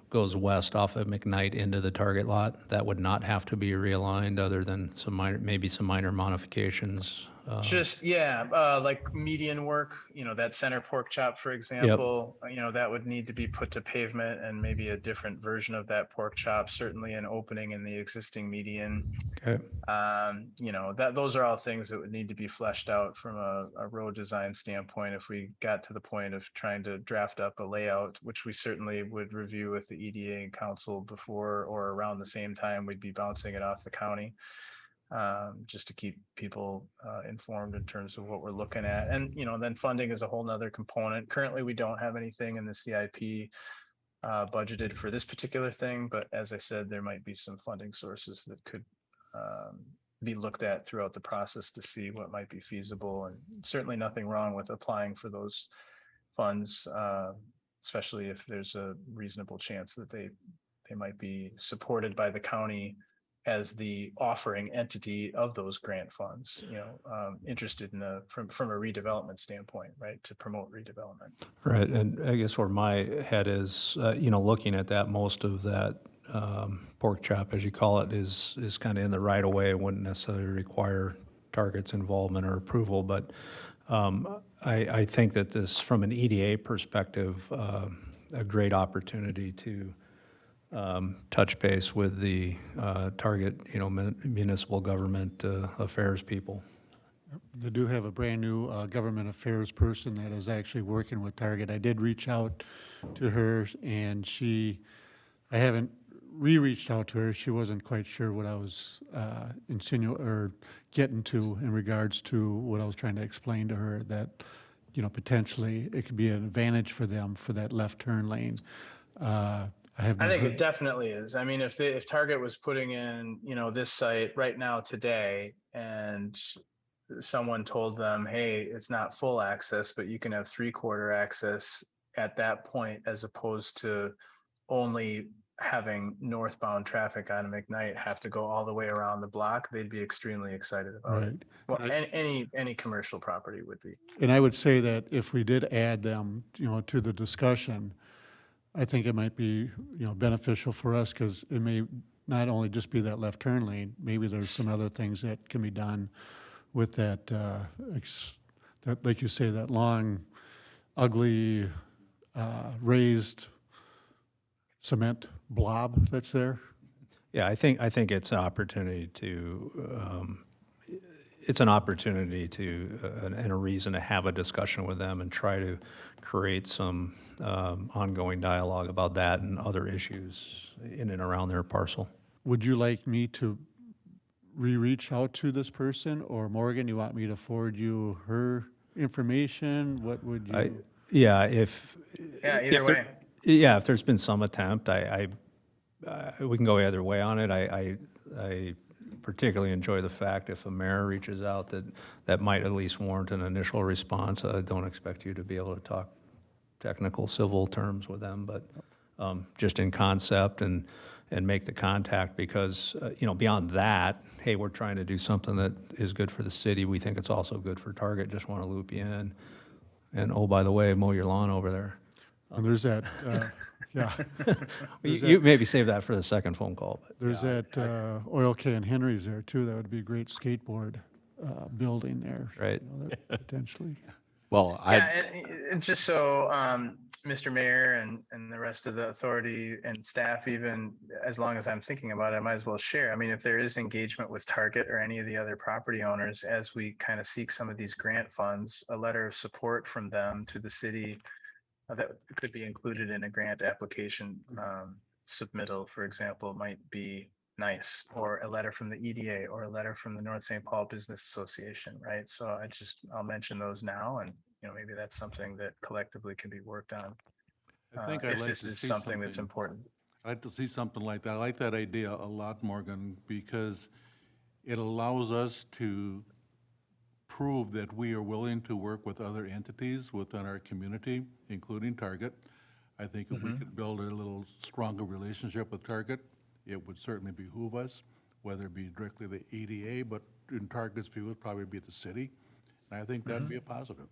goes west off of McKnight into the target lot, that would not have to be realigned other than maybe some minor modifications? Like median work, that center pork chop, for example, that would need to be put to pavement, and maybe a different version of that pork chop, certainly an opening in the existing median. Okay. Those are all things that would need to be fleshed out from a road design standpoint if we got to the point of trying to draft up a layout, which we certainly would review with the EDA and council before or around the same time we'd be bouncing it off the county. Just to keep people informed in terms of what we're looking at. And, then funding is a whole nother component. Currently, we don't have anything in the CIP budgeted for this particular thing, but as I said, there might be some funding sources that could be looked at throughout the process to see what might be feasible. And certainly nothing wrong with applying for those funds, especially if there's a reasonable chance that they might be supported by the county as the offering entity of those grant funds, interested in from a redevelopment standpoint, right, to promote redevelopment. Right, and I guess where my head is, looking at that, most of that pork chop, as you call it, is kind of in the right of way. It wouldn't necessarily require Target's involvement or approval, but I think that this, from an EDA perspective, a great opportunity to touch base with the Target, municipal government affairs people. They do have a brand-new government affairs person that is actually working with Target. I did reach out to her, and I haven't re-reached out to her. She wasn't quite sure what I was or getting to in regards to what I was trying to explain to her, that, potentially it could be an advantage for them for that left turn lane. I think it definitely is. I mean, if Target was putting in, this site right now today, and someone told them, hey, it's not full access, but you can have 3/4 access at that point, as opposed to only having northbound traffic on Mcknight have to go all the way around the block, they'd be extremely excited about it. Right. Well, any commercial property would be. And I would say that if we did add them, to the discussion, I think it might be, beneficial for us, because it may not only just be that left turn lane, maybe there's some other things that can be done with that, that, like you say, that long, ugly, raised cement blob that's there. Yeah, I think it's an opportunity and a reason to have a discussion with them and try to create some ongoing dialogue about that and other issues in and around their parcel. Would you like me to reach out to this person, or Morgan, you want me to forward you her information? What would you? Either way. If there's been some attempt, we can go either way on it. I particularly enjoy the fact if a mayor reaches out that might at least warrant an initial response. I don't expect you to be able to talk technical civil terms with them, but just in concept and make the contact, because beyond that, hey, we're trying to do something that is good for the city. We think it's also good for Target. Just want to loop you in, and oh, by the way, mow your lawn over there. And there's that, yeah. You maybe save that for the second phone call. But There's that oil can Henry's there too. That would be a great skateboard building there. Right. Potentially. Well, And just so Mr. Mayor and the rest of the authority and staff, even as long as I'm thinking about it, I might as well share. I mean, if there is engagement with Target or any of the other property owners, as we kind of seek some of these grant funds, a letter of support from them to the city that could be included in a grant application submittal, for example, might be nice, or a letter from the EDA or a letter from the North St. Paul Business Association, right? So I'll mention those now, and maybe that's something that collectively can be worked on. I think I'd if like this to is see something that's important. I'd like to see something like that. I like that idea a lot, Morgan, because it allows us to prove that we are willing to work with other entities within our community, including Target. I think if we could build a little stronger relationship with Target, it would certainly behoove us, whether it be directly the EDA, but in Target's view, it would probably be the city. And I think that'd be a positive.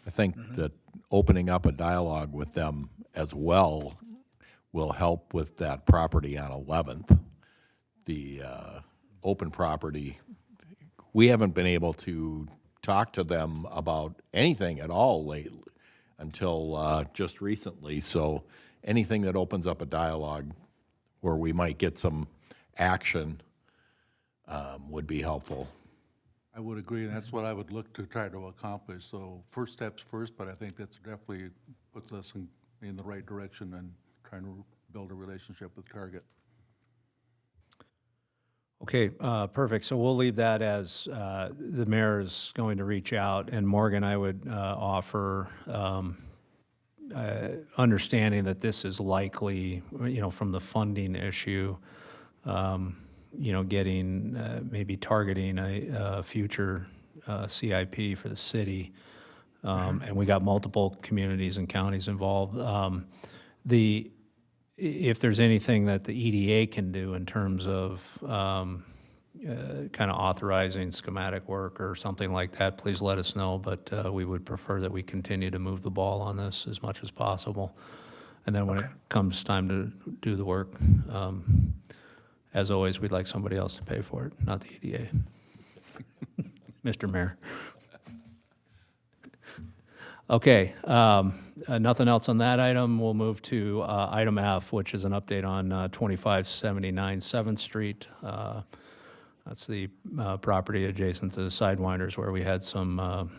I think that opening up a dialogue with them as well will help with that property on 11th. The open property, we haven't been able to talk to them about anything at all lately until just recently. So anything that opens up a dialogue where we might get some action would be helpful. I would agree, and that's what I would look to try to accomplish. So first steps first, but I think that's definitely puts us in the right direction and trying to build a relationship with Target. Okay, perfect. So we'll leave that as the mayor is going to reach out. And Morgan, I would offer understanding that this is likely, from the funding issue, getting, maybe targeting a future CIP for the city. And we got multiple communities and counties involved. If there's anything that the EDA can do in terms of kind of authorizing schematic work or something like that, please let us know. But we would prefer that we continue to move the ball on this as much as possible. And then when it comes time to do the work, as always, we'd like somebody else to pay for it, not the EDA. Mr. Mayor. Okay, nothing else on that item. We'll move to item F, which is an update on 2579 7th Street. That's the property adjacent to the Sidewinders where we had some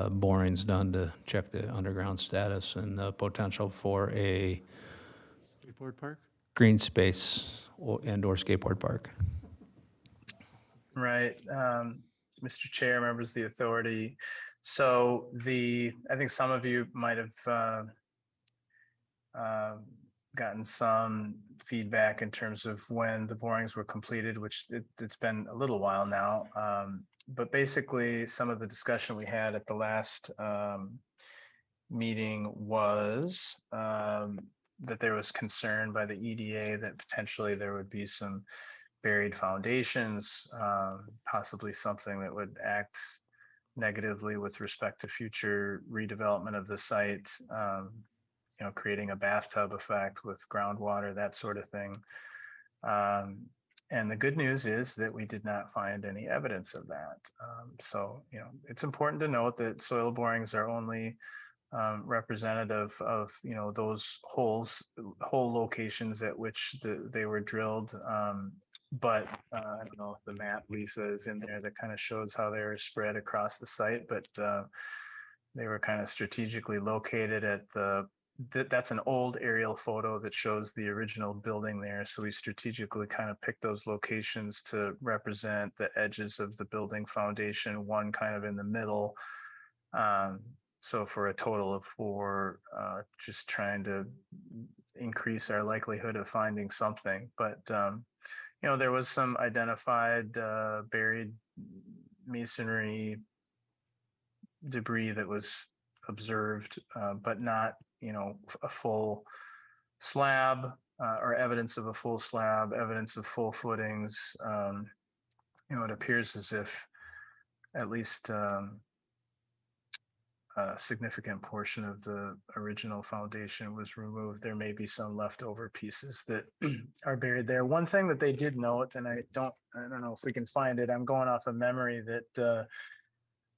borings done to check the underground status and the potential for a Skateboard park? green space and/or skateboard park. Right. Mr. Chair, members of the authority. So I think some of you might have gotten some feedback in terms of when the borings were completed, which it's been a little while now. But basically, some of the discussion we had at the last meeting was that there was concern by the EDA that potentially there would be some buried foundations, possibly something that would act negatively with respect to future redevelopment of the site, creating a bathtub effect with groundwater, that sort of thing. And the good news is that we did not find any evidence of that. So, it's important to note that soil borings are only representative of, those hole locations at which they were drilled. But I don't know if the map, Lisa, is in there that kind of shows how they were spread across the site, but they were kind of strategically located at that's an old aerial photo that shows the original building there. So we strategically kind of picked those locations to represent the edges of the building foundation, one kind of in the middle. So for a total of 4, just trying to increase our likelihood of finding something. But there was some identified buried masonry debris that was observed, but not, a full slab or evidence of a full slab, evidence of full footings. It appears as if at least a significant portion of the original foundation was removed. There may be some leftover pieces that are buried there. One thing that they did note, and I don't know if we can find it, I'm going off of memory, that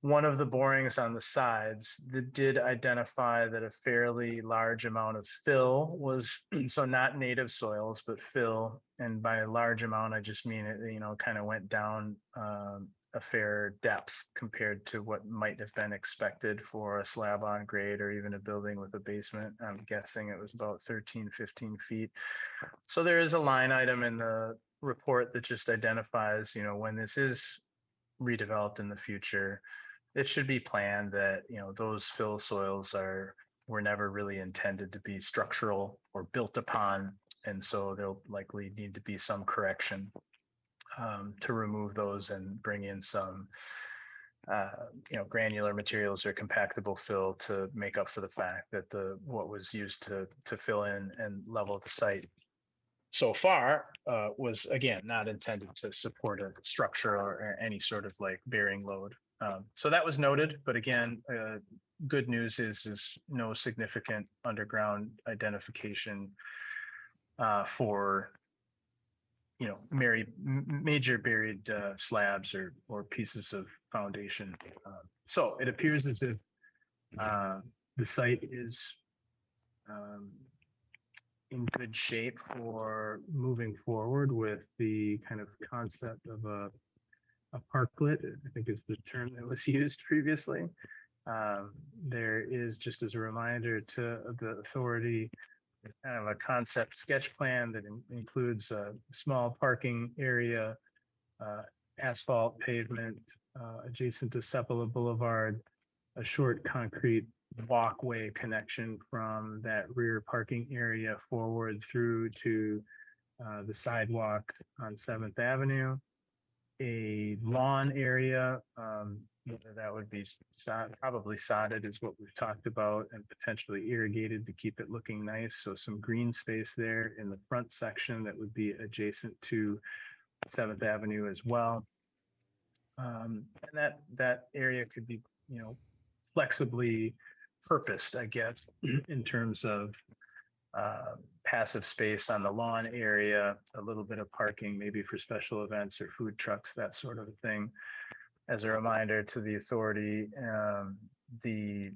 one of the borings on the sides that did identify that a fairly large amount of fill was, so not native soils, but fill. And by a large amount, I just mean it, kind of went down a fair depth compared to what might have been expected for a slab on grade or even a building with a basement. I'm guessing it was about 13, 15 feet. So there is a line item in the report that just identifies, when this is redeveloped in the future, it should be planned that, those fill soils were never really intended to be structural or built upon. And so there'll likely need to be some correction to remove those and bring in some, granular materials or compactable fill to make up for the fact that what was used to fill in and level the site so far was, again, not intended to support a structure or any sort of bearing load. So that was noted, but again, good news is no significant underground identification for major buried slabs or pieces of foundation. So it appears as if the site is in good shape for moving forward with the kind of concept of a parklet, I think is the term that was used previously. There is, just as a reminder to the authority, kind of a concept sketch plan that includes a small parking area, asphalt pavement adjacent to Sepulveda Boulevard, a short concrete walkway connection from that rear parking area forward through to the sidewalk on 7th Avenue, a lawn area, that would be probably sodded is what we've talked about, and potentially irrigated to keep it looking nice. So some green space there in the front section that would be adjacent to 7th Avenue as well. And that area could be, flexibly purposed, I guess, in terms of passive space on the lawn area, a little bit of parking, maybe for special events or food trucks, that sort of thing. As a reminder to the authority, the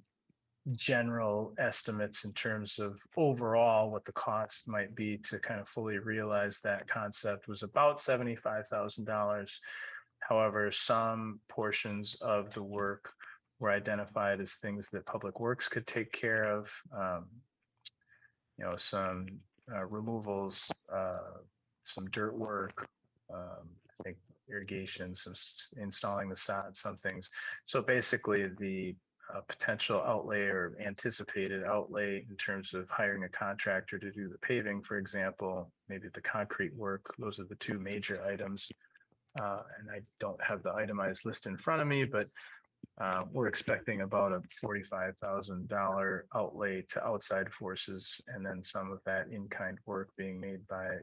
general estimates in terms of overall what the cost might be to kind of fully realize that concept was about $75,000. However, some portions of the work were identified as things that Public Works could take care of. Some removals, some dirt work, I think irrigation, installing the sod, some things. So basically the potential outlay or anticipated outlay in terms of hiring a contractor to do the paving, for example, maybe the concrete work, those are the two major items. And I don't have the itemized list in front of me, but we're expecting about a $45,000 outlay to outside forces, and then some of that in-kind work being made by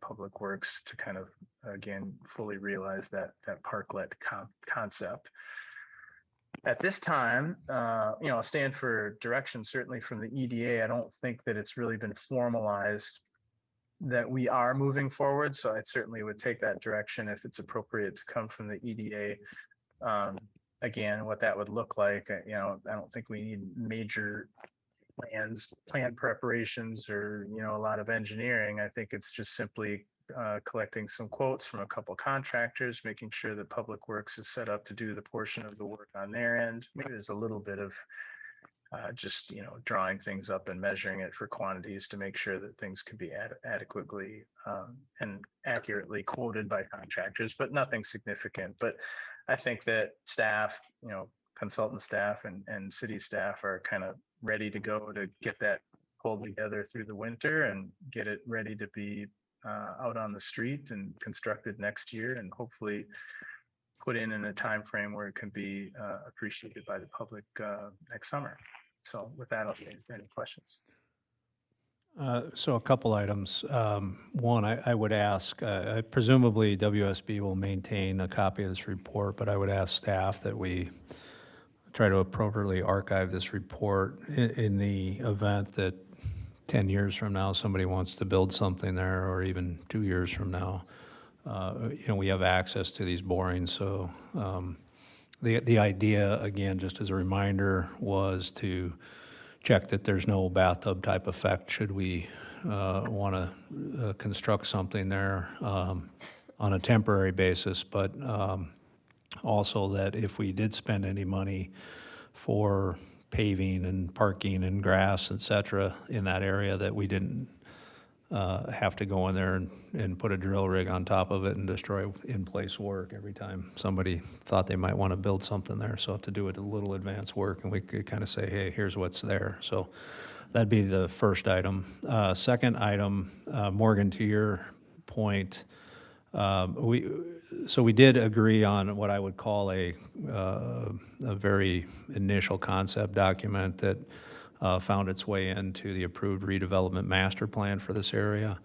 Public Works to kind of, again, fully realize that parklet concept. At this time, I'll stand for direction, certainly from the EDA. I don't think that it's really been formalized that we are moving forward. So I certainly would take that direction if it's appropriate to come from the EDA. Again, what that would look like, I don't think we need major plan preparations or, a lot of engineering. I think it's just simply collecting some quotes from a couple contractors, making sure that Public Works is set up to do the portion of the work on their end. Maybe there's a little bit of just drawing things up and measuring it for quantities to make sure that things can be adequately and accurately quoted by contractors, but nothing significant. But I think that staff, consultant staff and city staff are kind of ready to go to get that pulled together through the winter and get it ready to be out on the street and constructed next year, and hopefully put in a time frame where it can be appreciated by the public next summer. So with that, I'll stand for any questions. So a couple items. One, I would ask, presumably WSB will maintain a copy of this report, but I would ask staff that we try to appropriately archive this report in the event that 10 years from now, somebody wants to build something there, or even 2 years from now. We have access to these borings, so the idea, again, just as a reminder, was to check that there's no bathtub type effect should we want to construct something there on a temporary basis, but also that if we did spend any money for paving and parking and grass, et cetera, in that area, that we didn't have to go in there and put a drill rig on top of it and destroy in-place work every time somebody thought they might want to build something there. So to do it a little advanced work, and we could kind of say, hey, here's what's there. So that'd be the first item. Second item, Morgan, to your point, we did agree on what I would call a very initial concept document that found its way into the approved redevelopment master plan for this area.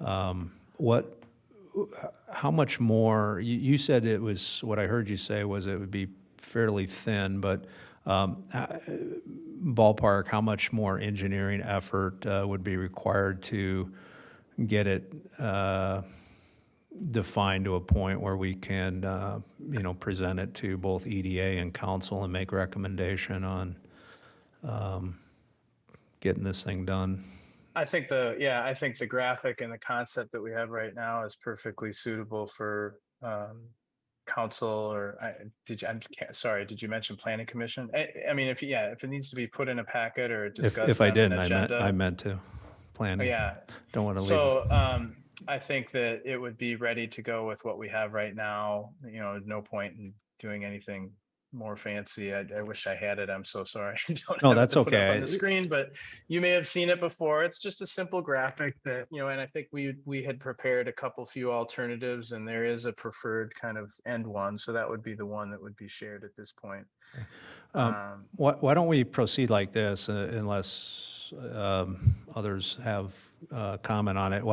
How much more, you said it was, what I heard you say was it would be fairly thin, but ballpark, how much more engineering effort would be required to get it defined to a point where we can, present it to both EDA and council and make recommendation on getting this thing done? I think the graphic and the concept that we have right now is perfectly suitable for council, or did you mention planning commission? I mean, if it needs to be put in a packet or discussed If I on an didn't, agenda. I meant to. Planning. Yeah. Don't want to leave. So I think that it would be ready to go with what we have right now. No point in doing anything more fancy. I wish I had it. I'm so sorry. I don't No, have it that's to put up okay. on the screen, but you may have seen it before. It's just a simple graphic that, and I think we had prepared a few alternatives, and there is a preferred kind of end one. So that would be the one that would be shared at this point. Why don't we proceed like this, unless others have comment on it?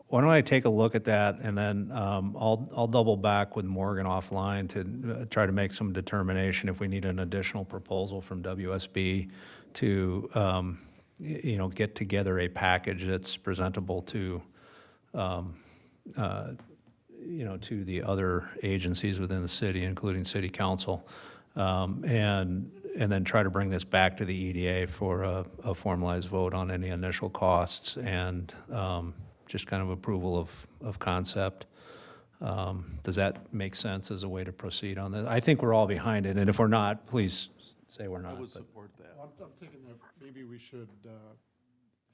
Why don't I take a look at that, and then I'll double back with Morgan offline to try to make some determination if we need an additional proposal from WSB to get together a package that's presentable to to the other agencies within the city, including city council. And and then try to bring this back to the EDA for a formalized vote on any initial costs and just kind of approval of concept. Does that make sense as a way to proceed on this? I think we're all behind it, and if we're not, please say we're not. I would but- support that. I'm thinking that maybe we should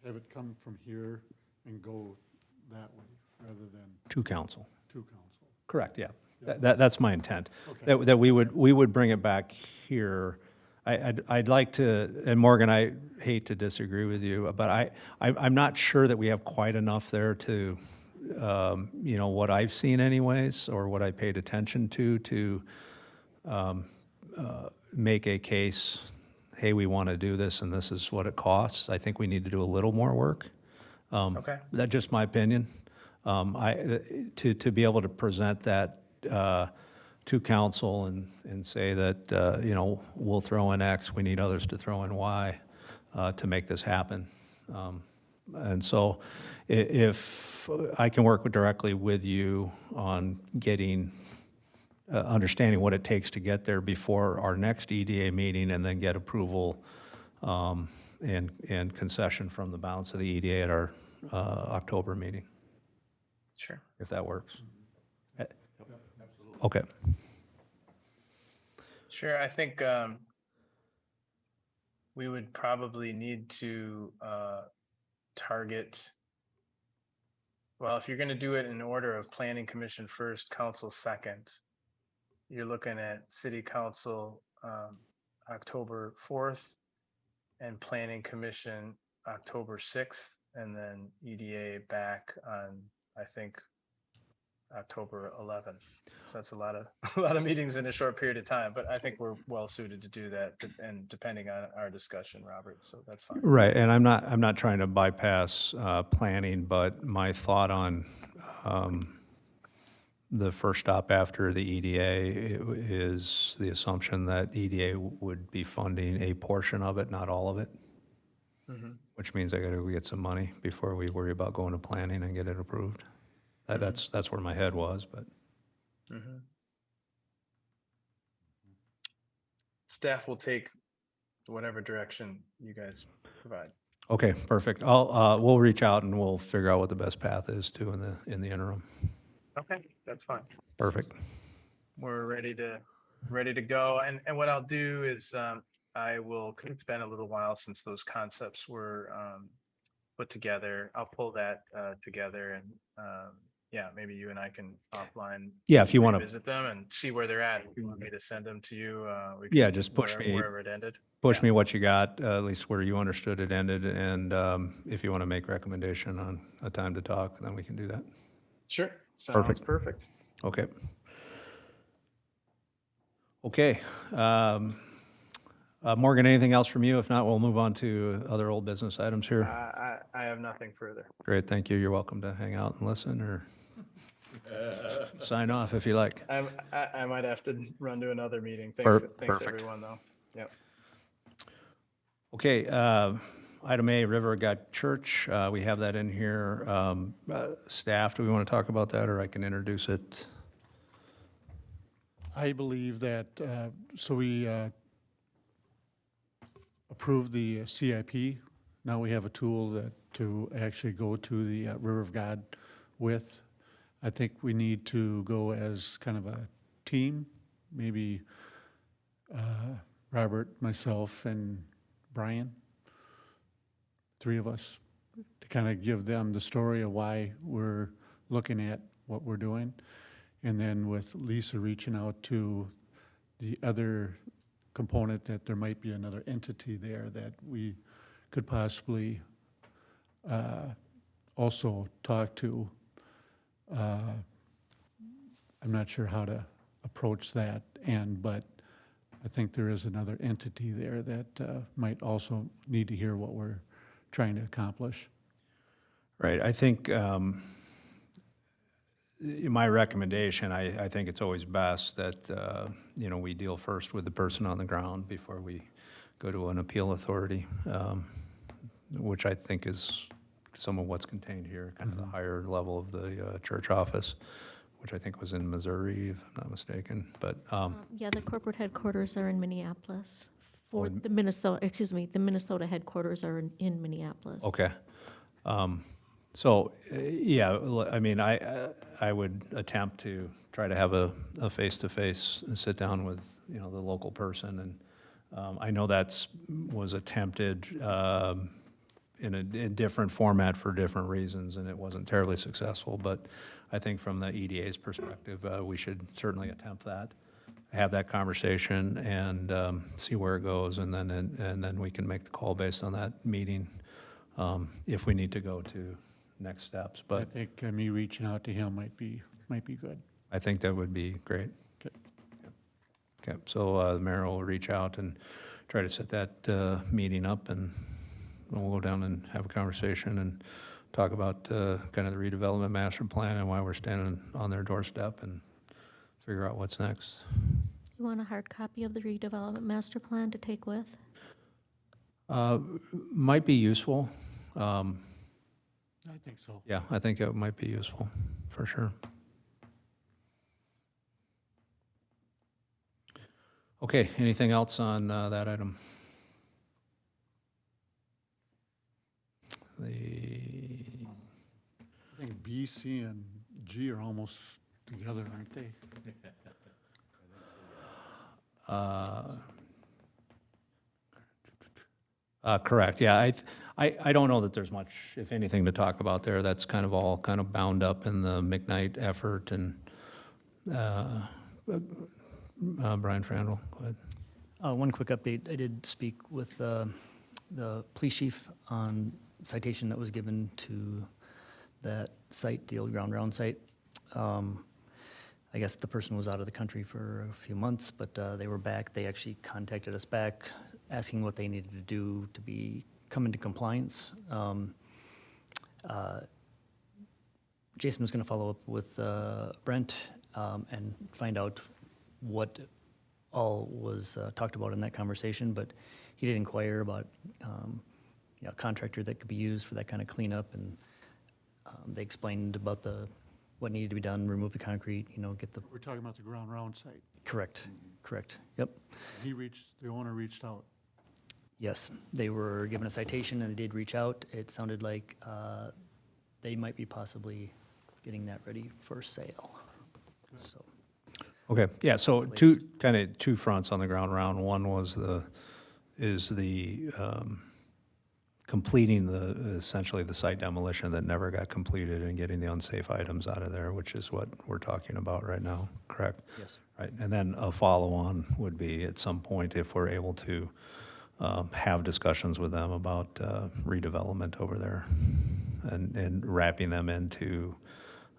have it come from here and go that way, rather than To council. to council. Correct, yeah. That's my intent. Okay. That we would bring it back here. I'd like to, and Morgan, I hate to disagree with you, but I'm not sure that we have quite enough there to, what I've seen anyways, or what I paid attention to make a case, hey, we want to do this and this is what it costs. I think we need to do a little more work. Okay. That's just my opinion. To be able to present that to council and say that, we'll throw in X, we need others to throw in Y to make this happen. And so if I can work directly with you on getting, understanding what it takes to get there before our next EDA meeting and then get approval and concession from the balance of the EDA at our October meeting, Sure. if that works. Okay. Sure, I think we would probably need to target, well, if you're going to do it in order of planning commission first, council second, you're looking at city council October 4th and planning commission October 6th, and then EDA back on, I think, October 11th. So that's a lot of meetings in a short period of time, but I think we're well suited to do that, and depending on our discussion, Robert, so that's fine. Right, and I'm not trying to bypass planning, but my thought on the first stop after the EDA is the assumption that EDA would be funding a portion of it, not all of it. Mhm. Which means I gotta go get some money before we worry about going to planning and get it approved. That's where my head was, but. Mhm. Staff will take whatever direction you guys provide. Okay, perfect. We'll reach out and we'll figure out what the best path is too in the interim. Okay, that's fine. Perfect. We're ready to go. And what I'll do is it's been a little while since those concepts were put together. I'll pull that together and maybe you and I can offline. Yeah, if you wanna- visit them and see where they're at. If you want me to send them to you, we Yeah, can- just push me. wherever it ended. Push me what you got, at least where you understood it ended, and if you want to make recommendation on a time to talk, then we can do that. Sure, sounds Perfect. perfect. Okay. Okay. Morgan, anything else from you? If not, we'll move on to other old business items here. I have nothing further. Great, thank you. You're welcome to hang out and listen or sign off if you like. I might have to run to another meeting. Thanks Perfect. everyone, though. Yep. Okay, item A, River Gut Church. We have that in here. Staff, do we want to talk about that, or I can introduce it? I believe that, so we approved the CIP. Now we have a tool to actually go to the River of God with. I think we need to go as kind of a team, maybe Robert, myself, and Brian, three of us, to kind of give them the story of why we're looking at what we're doing. And then with Lisa reaching out to the other component, that there might be another entity there that we could possibly also talk to. I'm not sure how to approach that, but I think there is another entity there that might also need to hear what we're trying to accomplish. Right, I think my recommendation, I think it's always best that, we deal first with the person on the ground before we go to an appeal authority, which I think is some of what's contained here, kind of the higher level of the church office, which I think was in Missouri, if I'm not mistaken, but. Yeah, the corporate headquarters are in Minneapolis For the Minnesota headquarters are in Minneapolis. Okay. So, yeah, I mean, I would attempt to try to have a face-to-face sit down with, the local person. And I know was attempted in a different format for different reasons, and it wasn't terribly successful. But I think from the EDA's perspective, we should certainly attempt that, have that conversation, and see where it goes, and then we can make the call based on that meeting if we need to go to next steps. I But think me reaching out to him might be good. I think that would be great. Okay. Okay, so the mayor will reach out and try to set that meeting up, and we'll go down and have a conversation and talk about kind of the redevelopment master plan and why we're standing on their doorstep and figure out what's next. You want a hard copy of the redevelopment master plan to take with? Might be useful. I think so. Yeah, I think it might be useful, for sure. Okay, anything else on that item? I think B, C, and G are almost together, aren't they? Correct, yeah. I don't know that there's much, if anything, to talk about there. That's kind of all kind of bound up in the Mcknight effort, and Brian Frandl, go ahead. One quick update. I did speak with the police chief on citation that was given to that site, the old ground round site. I guess the person was out of the country for a few months, but they were back. They actually contacted us back, asking what they needed to do to come into compliance. Jason was going to follow up with Brent and find out what all was talked about in that conversation, but he did inquire about a contractor that could be used for that kind of cleanup, and they explained about what needed to be done, remove the concrete, get the... We're talking about the ground round site. Correct, yep. The owner reached out. Yes, they were given a citation and they did reach out. It sounded like they might be possibly getting that ready for sale. So, Okay, yeah, so two fronts on the ground round. One was completing essentially the site demolition that never got completed and getting the unsafe items out of there, which is what we're talking about right now, correct? yes. Right, and then a follow-on would be at some point if we're able to have discussions with them about redevelopment over there and wrapping them into,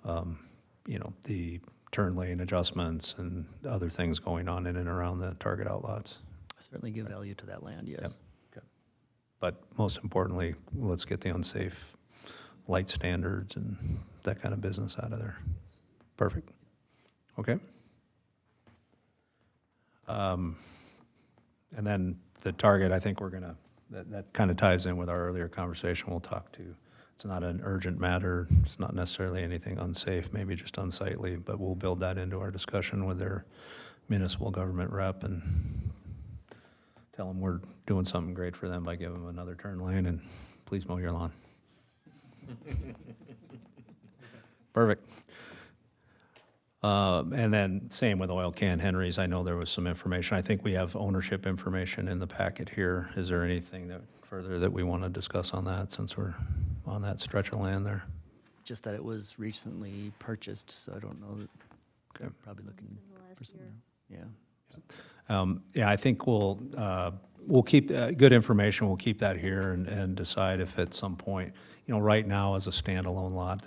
the turn lane adjustments and other things going on in and around the target outlots. Certainly give value to that land, yes. Yep. Okay. But most importantly, let's get the unsafe light standards and that kind of business out of there. Perfect. Okay. And then the target, I think that kind of ties in with our earlier conversation we'll talk to. It's not an urgent matter. It's not necessarily anything unsafe, maybe just unsightly, but we'll build that into our discussion with their municipal government rep and tell them we're doing something great for them by giving them another turn lane, and please mow your lawn. Perfect. And then same with Oil Can Henry's. I know there was some information. I think we have ownership information in the packet here. Is there anything further that we want to discuss on that since we're on that stretch of land there? Just that it was recently purchased, so I don't know that Okay. probably looking for some, yeah. Yeah, I think we'll keep good information. We'll keep that here and decide if at some point, right now as a standalone lot,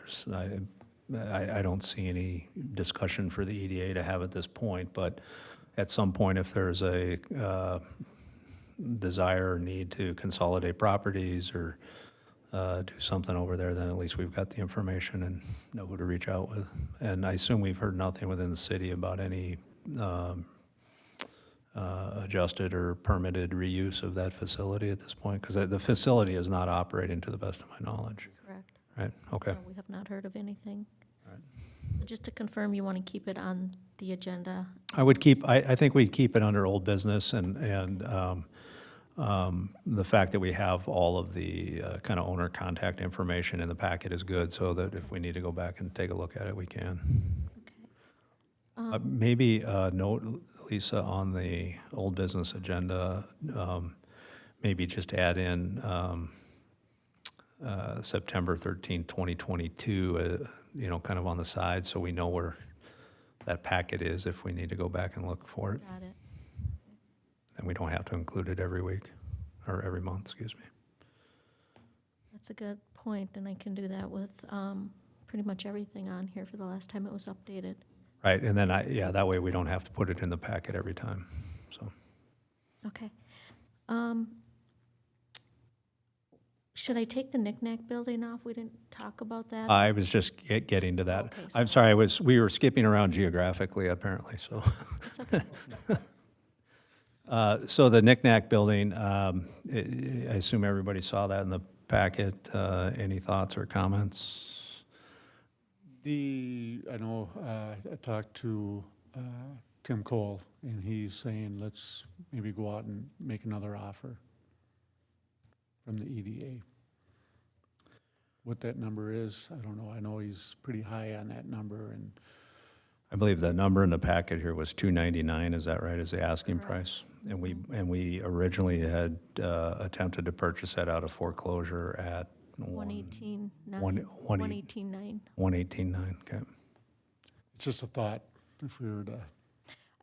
I don't see any discussion for the EDA to have at this point. But at some point, if there's a desire or need to consolidate properties or do something over there, then at least we've got the information and know who to reach out with. And I assume we've heard nothing within the city about any adjusted or permitted reuse of that facility at this point? Because the facility is not operating to the best of my knowledge. Correct. Right, okay. No, we have not heard of anything. Right. So just to confirm, you want to keep it on the agenda? I think we'd keep it under old business, and the fact that we have all of the kind of owner contact information in the packet is good, so that if we need to go back and take a look at it, we can. Maybe a note, Lisa, on the old business agenda, maybe just add in September 13th, 2022, kind of on the side, so we know where that packet is if we need to go back and look for it. Got it. And we don't have to include it every week, or every month, excuse me. That's a good point, and I can do that with pretty much everything on here for the last time it was updated. Right, and then that way we don't have to put it in the packet every time, so. Okay. Should I take the Mcknight building off? We didn't talk about that. I was just getting to that. Okay, I'm sorry, we were skipping around geographically, apparently, so. It's okay. So the Mcknight building, I assume everybody saw that in the packet. Any thoughts or comments? I know, I talked to Tim Cole, and he's saying, let's maybe go out and make another offer from the EDA. What that number is, I don't know. I know he's pretty high on that number, and I believe the number in the packet here was $299, is that right, is the asking price? And we originally had attempted to purchase that out of foreclosure at 118.9. 118.9, okay. it's just a thought, if we were to,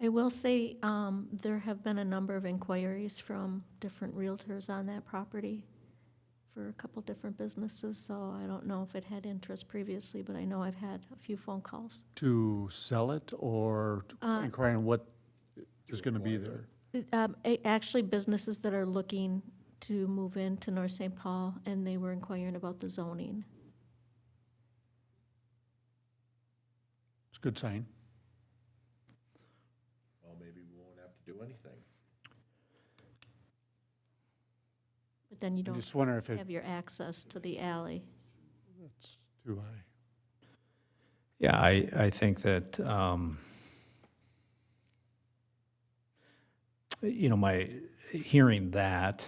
I will say, there have been a number of inquiries from different realtors on that property for a couple different businesses, so I don't know if it had interest previously, but I know I've had a few phone calls. to sell it or inquire on what is going to be there. Actually, businesses that are looking to move into North St. Paul, and they were inquiring about the zoning. It's a good sign. Well, maybe we won't have to do anything. But then you I don't just wonder if have your access to the alley. it's too high. Yeah, I think that, my hearing that,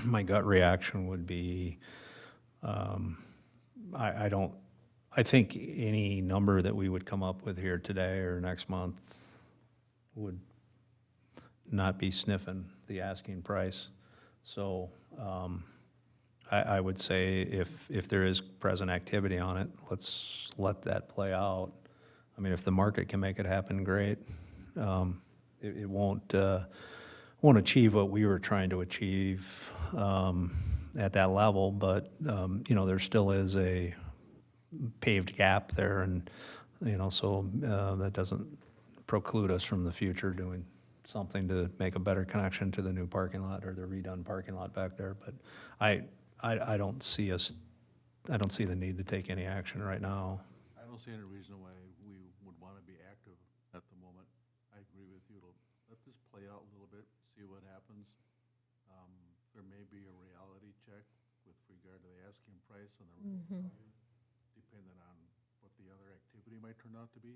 my gut reaction would be, I think any number that we would come up with here today or next month would not be sniffing the asking price. So I would say if there is present activity on it, let's let that play out. I mean, if the market can make it happen, great. It won't achieve what we were trying to achieve at that level, but there still is a paved gap there, and so that doesn't preclude us from the future doing something to make a better connection to the new parking lot or the redone parking lot back there. But I don't see the need to take any action right now. I don't see any reason why we would want to be active at the moment. I agree with you. Let this play out a little bit, see what happens. There may be a reality check with regard to the asking price and the real value, depending on what the other activity might turn out to be.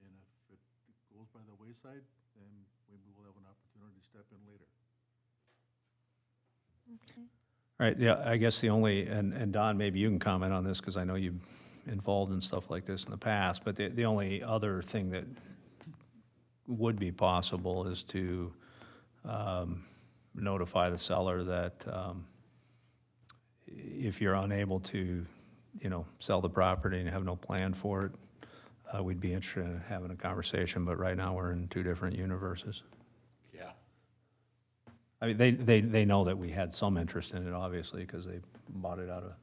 And if it goes by the wayside, then maybe we'll have an opportunity to step in later. Okay. All right, yeah, I guess the only, and Don, maybe you can comment on this, because I know you've involved in stuff like this in the past, but the only other thing that would be possible is to notify the seller that if you're unable to, sell the property and have no plan for it, we'd be interested in having a conversation, but right now we're in two different universes. Yeah. I mean, they know that we had some interest in it, obviously, because they bought it out of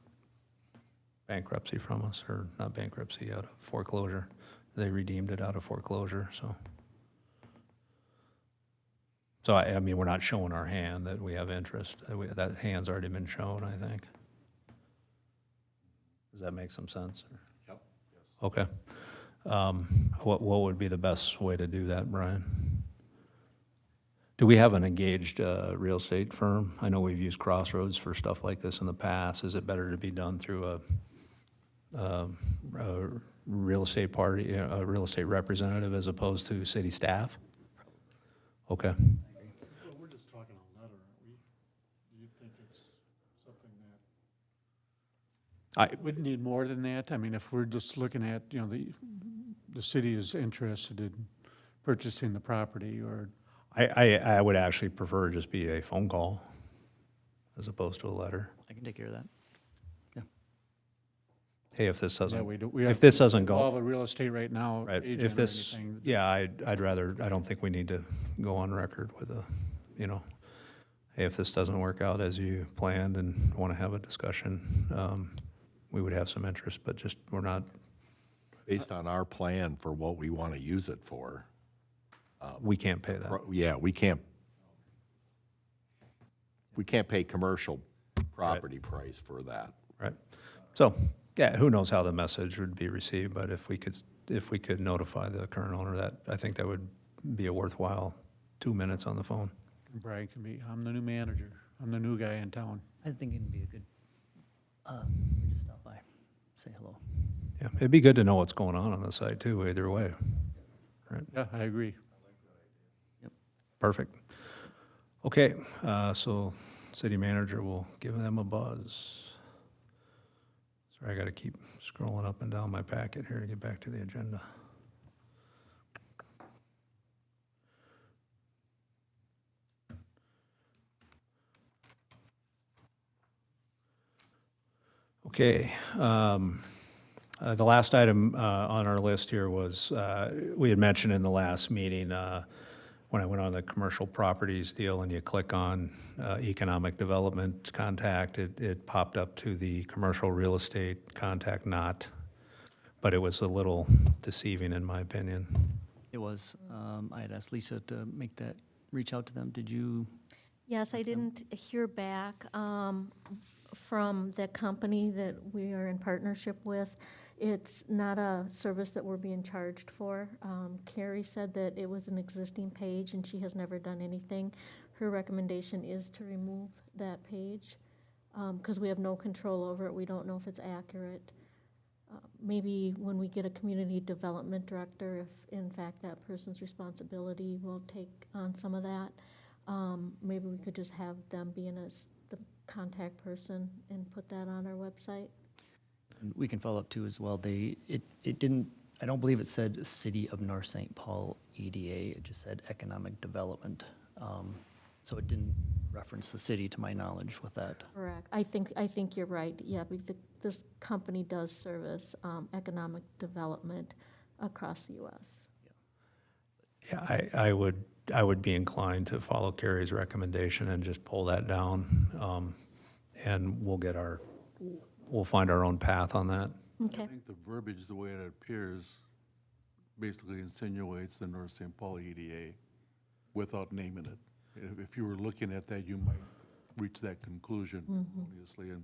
bankruptcy from us, or not bankruptcy, out of foreclosure. They redeemed it out of foreclosure, so. So, I mean, we're not showing our hand that we have interest. That hand's already been shown, I think. Does that make some sense? Yep. Okay. What would be the best way to do that, Brian? Do we have an engaged real estate firm? I know we've used Crossroads for stuff like this in the past. Is it better to be done through a real estate party, a real estate representative, as opposed to city staff? Okay. Well, we're just talking a letter, aren't we? Would need more than that? I mean, if we're just looking at, you know, the city is interested in purchasing the property, or, I would actually prefer just be a phone call as opposed to a letter. I can take care of that. Hey, if this yeah, doesn't, we if have this to doesn't go. involve a real estate right now Right, agent if or this, anything. yeah, I'd rather, I don't think we need to go on record with a, you know, hey, if this doesn't work out as you planned and want to have a discussion, we would have some interest, but just, we're not, Based on our plan for what we want to use it for, we can't pay that. yeah, we can't pay commercial property price for that. Right. So, yeah, who knows how the message would be received, but if we could notify the current owner, that, I think that would be a worthwhile 2 minutes on the phone. Brian can be, I'm the new manager. I'm the new guy in town. I think it'd be a good, we just stop by, say hello. Yeah, it'd be good to know what's going on the site too, either way. Right, Yeah, I agree. perfect. Okay, so city manager will give them a buzz. Sorry, I gotta keep scrolling up and down my packet here to get back to the agenda. Okay, the last item on our list here was, we had mentioned in the last meeting, when I went on the commercial properties deal and you click on economic development contact, it popped up to the commercial real estate contact not, but it was a little deceiving in my opinion. It was, I had asked Lisa to reach out to them. Did you? Yes, I didn't hear back from the company that we are in partnership with. It's not a service that we're being charged for. Carrie said that it was an existing page and she has never done anything. Her recommendation is to remove that page because we have no control over it. We don't know if it's accurate. Maybe when we get a community development director, if in fact that person's responsibility will take on some of that, maybe we could just have them being the contact person and put that on our website. And we can follow up too as well. It didn't, I don't believe it said City of North St. Paul EDA, it just said Economic Development. So it didn't reference the city to my knowledge with that. Correct. I think you're right. Yeah, this company does service economic development across the U.S. Yeah, I would be inclined to follow Carrie's recommendation and just pull that down, and we'll find our own path on that. Okay. I think the verbiage, the way it appears, basically insinuates the North St. Paul EDA without naming it. If you were looking at that, you might reach that conclusion, obviously, and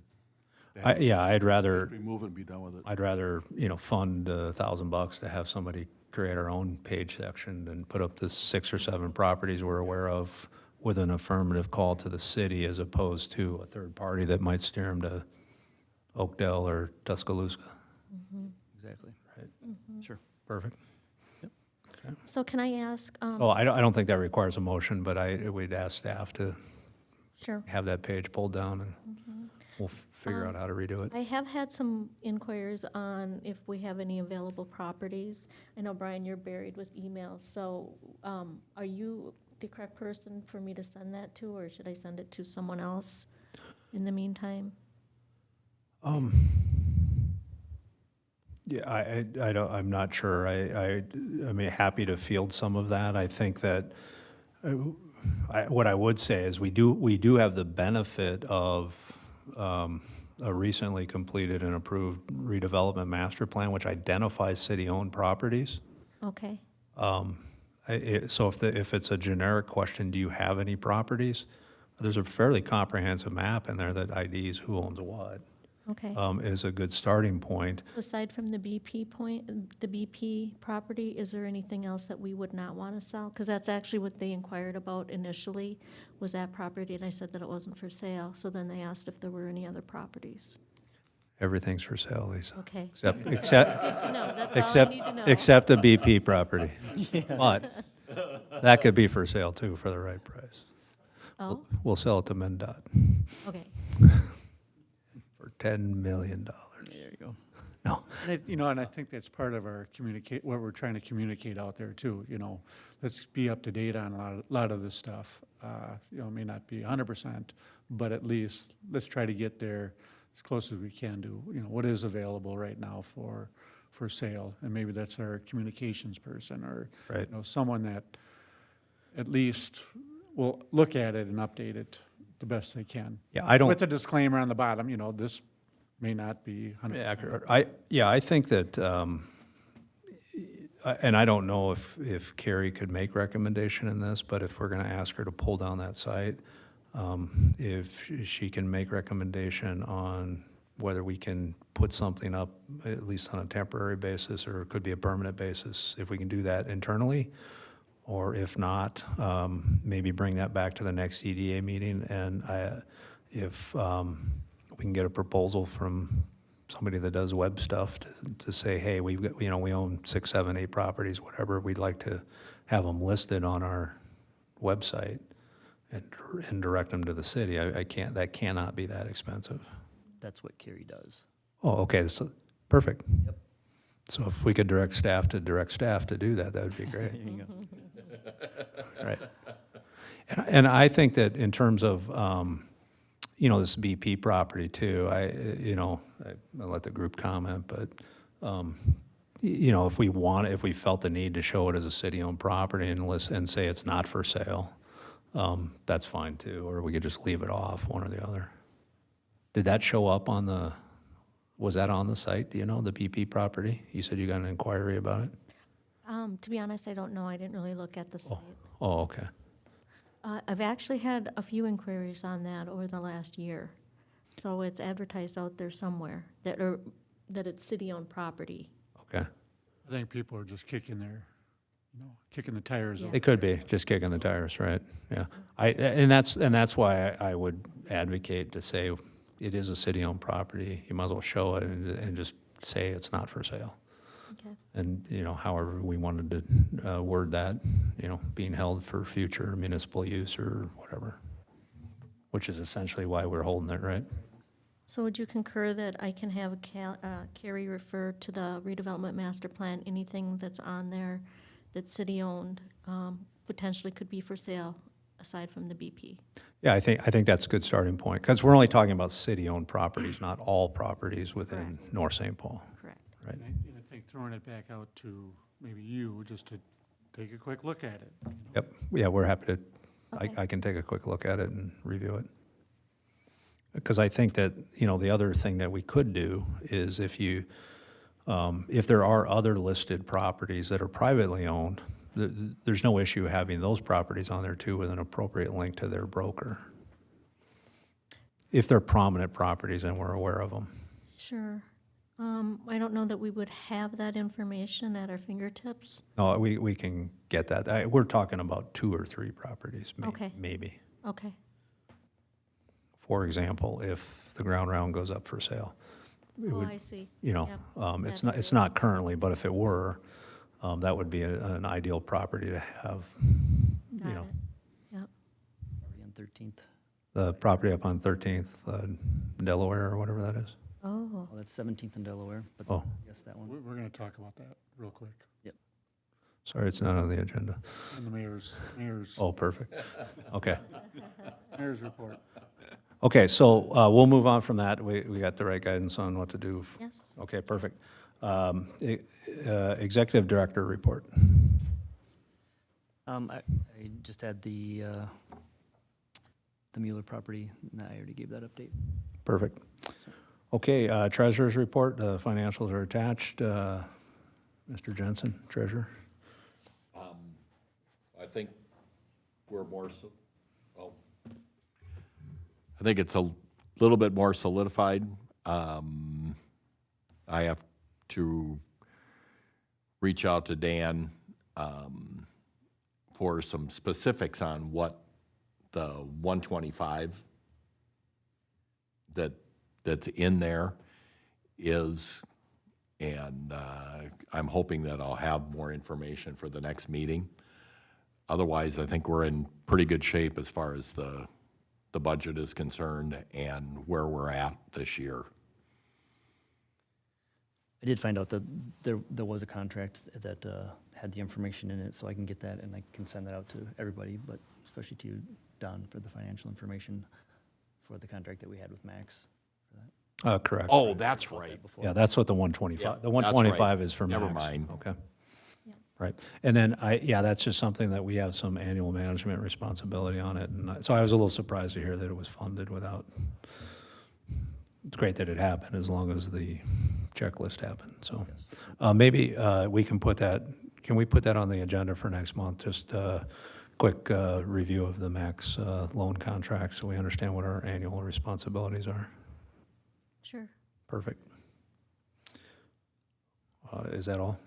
I'd rather, just remove it and be done with it. I'd rather, fund $1,000 to have somebody create our own page section and put up the 6 or 7 properties we're aware of with an affirmative call to the city as opposed to a third party that might steer them to Oakdale or Tuscaloosa. Exactly. Right. Sure. Perfect. So can I ask? Oh, I don't think that requires a motion, but we'd ask staff to Sure. have that page pulled down and we'll figure out how to redo it. I have had some inquiries on if we have any available properties. I know, Brian, you're buried with emails, so are you the correct person for me to send that to, or should I send it to someone else in the meantime? Yeah, I'm not sure. I mean, happy to field some of that. I think that what I would say is we do have the benefit of a recently completed and approved redevelopment master plan, which identifies city-owned properties. Okay. So if it's a generic question, do you have any properties? There's a fairly comprehensive map in there that IDs who owns what. Okay. Is a good starting point. Aside from the BP property, is there anything else that we would not want to sell? Because that's actually what they inquired about initially, was that property, and I said that it wasn't for sale. So then they asked if there were any other properties. Everything's for sale, Lisa. Okay. Except Good to know. That's all I need to know. except the BP property. But that could be for sale too for the right price. Oh, We'll sell it to MnDOT okay. for $10 million. There you go. No. And I think that's part of our what we're trying to communicate out there too, let's be up to date on a lot of this stuff. It may not be 100%, but at least let's try to get there as close as we can to, what is available right now for sale. And maybe that's our communications person or, Right. someone that at least will look at it and update it the best they can. Yeah, I don't. With a disclaimer on the bottom, this may not be 100%. Accurate. I think that, and I don't know if Carrie could make recommendation in this, but if we're gonna ask her to pull down that site, if she can make recommendation on whether we can put something up, at least on a temporary basis, or it could be a permanent basis, if we can do that internally, or if not, maybe bring that back to the next EDA meeting, and if we can get a proposal from somebody that does web stuff to say, hey, we've got, we own 6, 7, 8 properties, whatever, we'd like to have them listed on our website and direct them to the city. That cannot be that expensive. That's what Carrie does. Oh, okay, so, perfect. Yep. So if we could direct staff to do that, that would be great. There you go. Right. And I think that in terms of, this BP property too, I'll let the group comment, but, if we felt the need to show it as a city-owned property and say it's not for sale, that's fine too, or we could just leave it off, one or the other. Did that show up was that on the site, the BP property? You said you got an inquiry about it? To be honest, I don't know. I didn't really look at the site. Oh, okay. I've actually had a few inquiries on that over the last year. So it's advertised out there somewhere that it's city-owned property. Okay. I think people are just kicking the tires. Yeah. over It could be, it. just kicking the tires, right? Yeah. And that's why I would advocate to say it is a city-owned property. You might as well show it and just say it's not for sale. Okay. And, however we wanted to word that, being held for future municipal use or whatever, which is essentially why we're holding it, right? So would you concur that I can have Carrie refer to the redevelopment master plan, anything that's on there that's city-owned, potentially could be for sale, aside from the BP? Yeah, I think that's a good starting point, because we're only talking about city-owned properties, not all properties within North St. Paul. Correct. Right. And I think throwing it back out to maybe you, just to take a quick look at it. Yep, yeah, we're happy to, Okay. I can take a quick look at it and review it. Because I think that, the other thing that we could do is if there are other listed properties that are privately owned, there's no issue having those properties on there too with an appropriate link to their broker. If they're prominent properties and we're aware of them. Sure. I don't know that we would have that information at our fingertips. No, we can get that. We're talking about 2 or 3 properties, Okay. maybe. Okay. For example, if the ground round goes up for sale. it Oh, would- I see. Yep. It's not currently, but if it were, that would be an ideal property to have, Got it. Yep. On 13th. the property up on 13th, Delaware or whatever that is. Oh, Oh, that's 17th in Delaware, but Oh. I guess that one. We're going to talk about that real quick. Sorry, it's not on the agenda. In the mayor's Oh, perfect. Okay. mayor's report. Okay, so we'll move on from that. We got the right guidance on what to do. yes. Okay, perfect. Executive Director report. I just had the Mueller property, and I already gave that update. Perfect. Okay, Treasurer's report. The financials are attached. Mr. Jensen, Treasurer. I think we're I think it's a little bit more solidified. I have to reach out to Dan for some specifics on what the 125 that's in there is, and I'm hoping that I'll have more information for the next meeting. Otherwise, I think we're in pretty good shape as far as the budget is concerned and where we're at this year. I did find out that there was a contract that had the information in it, so I can get that and I can send that out to everybody, but especially to you, Don, for the financial information for the contract that we had with Max. For that. Correct. Oh, that's right. Yeah, that's what the 125, Yeah, the that's 125 right. is for Never Max. mind. Okay. Right. And then that's just something that we have some annual management responsibility on it. And so I was a little surprised to hear that it was funded without, it's great that it happened as long as the checklist happened. So maybe we can put that, can we put that on the agenda for next month? Just a quick review of the Max loan contract so we understand what our annual responsibilities are. Sure. Perfect. Is that all?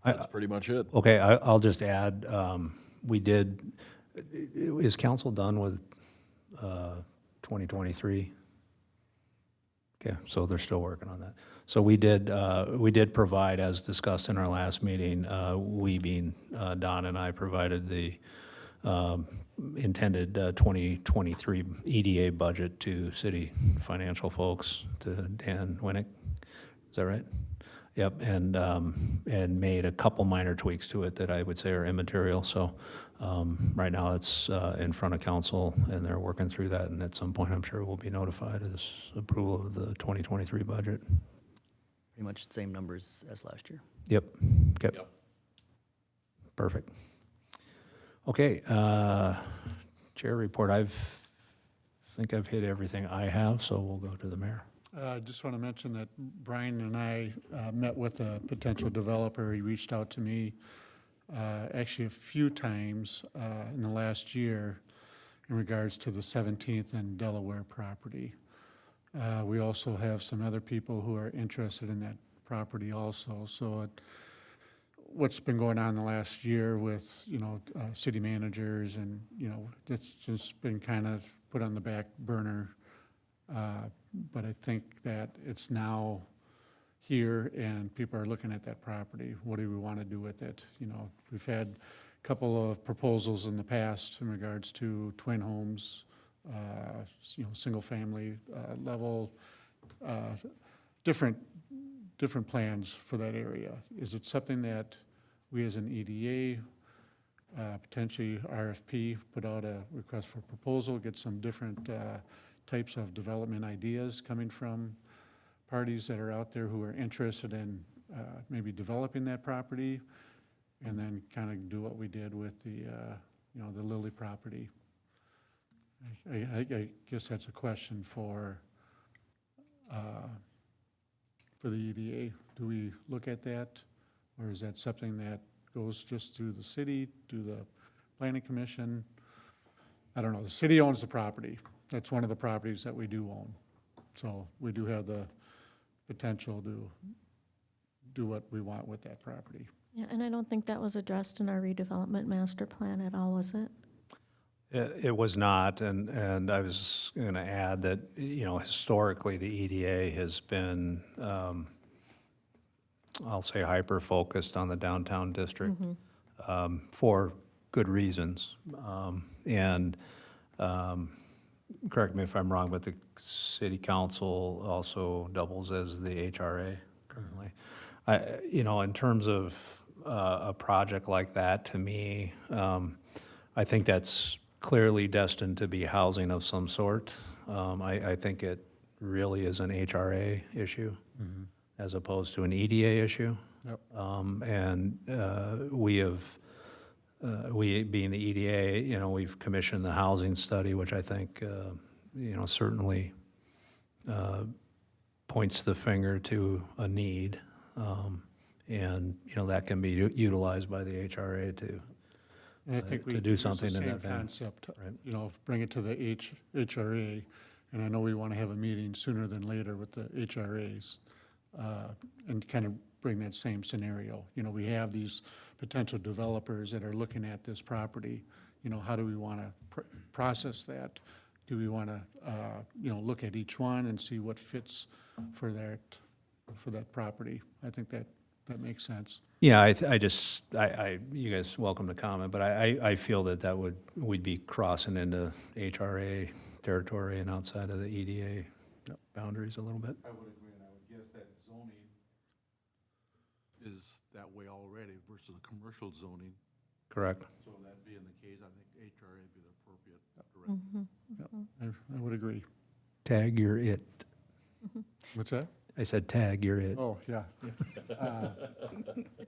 That's pretty much it. Okay, I'll just add, we did, is council done with 2023? Okay, so they're still working on that. So we did provide, as discussed in our last meeting, we being Don and I provided the intended 2023 EDA budget to city financial folks, to Dan Winnick. Is that right? Yep, and made a couple minor tweaks to it that I would say are immaterial. So right now it's in front of council and they're working through that. And at some point, I'm sure we'll be notified as approval of the 2023 budget. Pretty much the same numbers as last year. Yep. Perfect. Okay, chair report. I think I've hit everything I have, so we'll go to the mayor. I just want to mention that Brian and I met with a potential developer. He reached out to me actually a few times in the last year in regards to the 17th and Delaware property. We also have some other people who are interested in that property also. So what's been going on the last year with, city managers and, it's just been kind of put on the back burner. But I think that it's now here and people are looking at that property. What do we want to do with it? We've had a couple of proposals in the past in regards to twin homes, single family level, different plans for that area. Is it something that we as an EDA, potentially RFP, put out a request for proposal, get some different types of development ideas coming from parties that are out there who are interested in maybe developing that property, and then kind of do what we did with the Lilly property. I guess that's a question for the EDA. Do we look at that, or is that something that goes just through the city, to the planning commission? I don't know. The city owns the property. That's one of the properties that we do own. So we do have the potential to do what we want with that property. Yeah, and I don't think that was addressed in our redevelopment master plan at all, was it? It was not, and I was going to add that, historically, the EDA has been, I'll say, hyper-focused on the downtown district for good reasons. Correct me if I'm wrong, but the city council also doubles as the HRA currently. In terms of a project like that, to me, I think that's clearly destined to be housing of some sort. I think it really is an HRA issue as opposed to an EDA issue. Yep. We being the EDA, we've commissioned the housing study, which I think, certainly points the finger to a need. That can be utilized by the HRA And I think we to do use something the in same that vein. concept, Right. Bring it to the HRA, and I know we want to have a meeting sooner than later with the HRAs, and kind of bring that same scenario. We have these potential developers that are looking at this property. How do we want to process that? Do we want to, look at each one and see what fits for that property? I think that makes sense. Yeah, you guys welcome to comment, but I feel that we'd be crossing into HRA territory and outside of the EDA boundaries a little bit. I would agree, and I would guess that is that way already versus the commercial zoning. Correct. So that being the case, I think HRA would be the appropriate direction. Yep, I would agree. Tag, you're it. What's that? I said tag, you're it. Oh, yeah.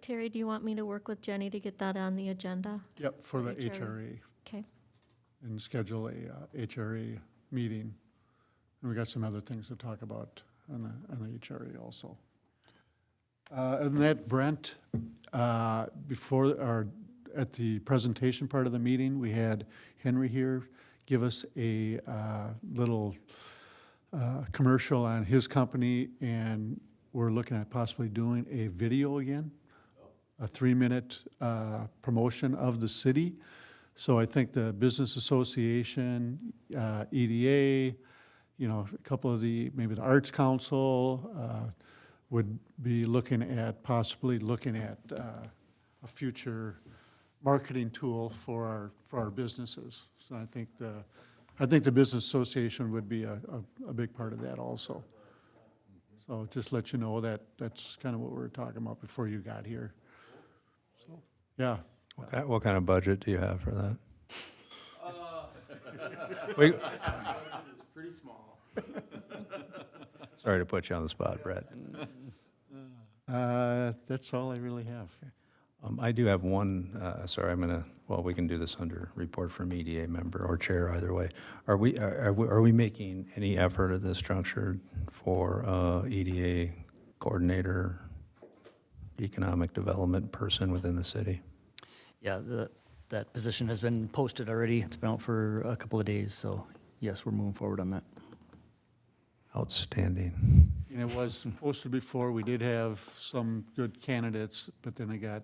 Terry, do you want me to work with Jenny to get that on the agenda? Yep, for the HRA. HRA, Okay. and schedule a HRA meeting. And we got some other things to talk about on the HRA also. Other than that, Brent, at the presentation part of the meeting, we had Henry here give us a little commercial on his company, and we're looking at possibly doing a video again, a 3-minute promotion of the city. So I think the Business Association, EDA, a couple of maybe the Arts Council would be possibly looking at a future marketing tool for our businesses. So I think the Business Association would be a big part of that also. So just let you know that's kind of what we were talking about before you got here. So, yeah. What kind of budget do you have for that? It's pretty small. Sorry to put you on the spot, Brett. That's all I really have. I do have one, we can do this under report from EDA member or chair, either way. Are we making any effort at this juncture for EDA coordinator, economic development person within the city? Yeah, that position has been posted already. It's been out for a couple of days, so yes, we're moving forward on that. Outstanding. And it was posted before. We did have some good candidates, but then it got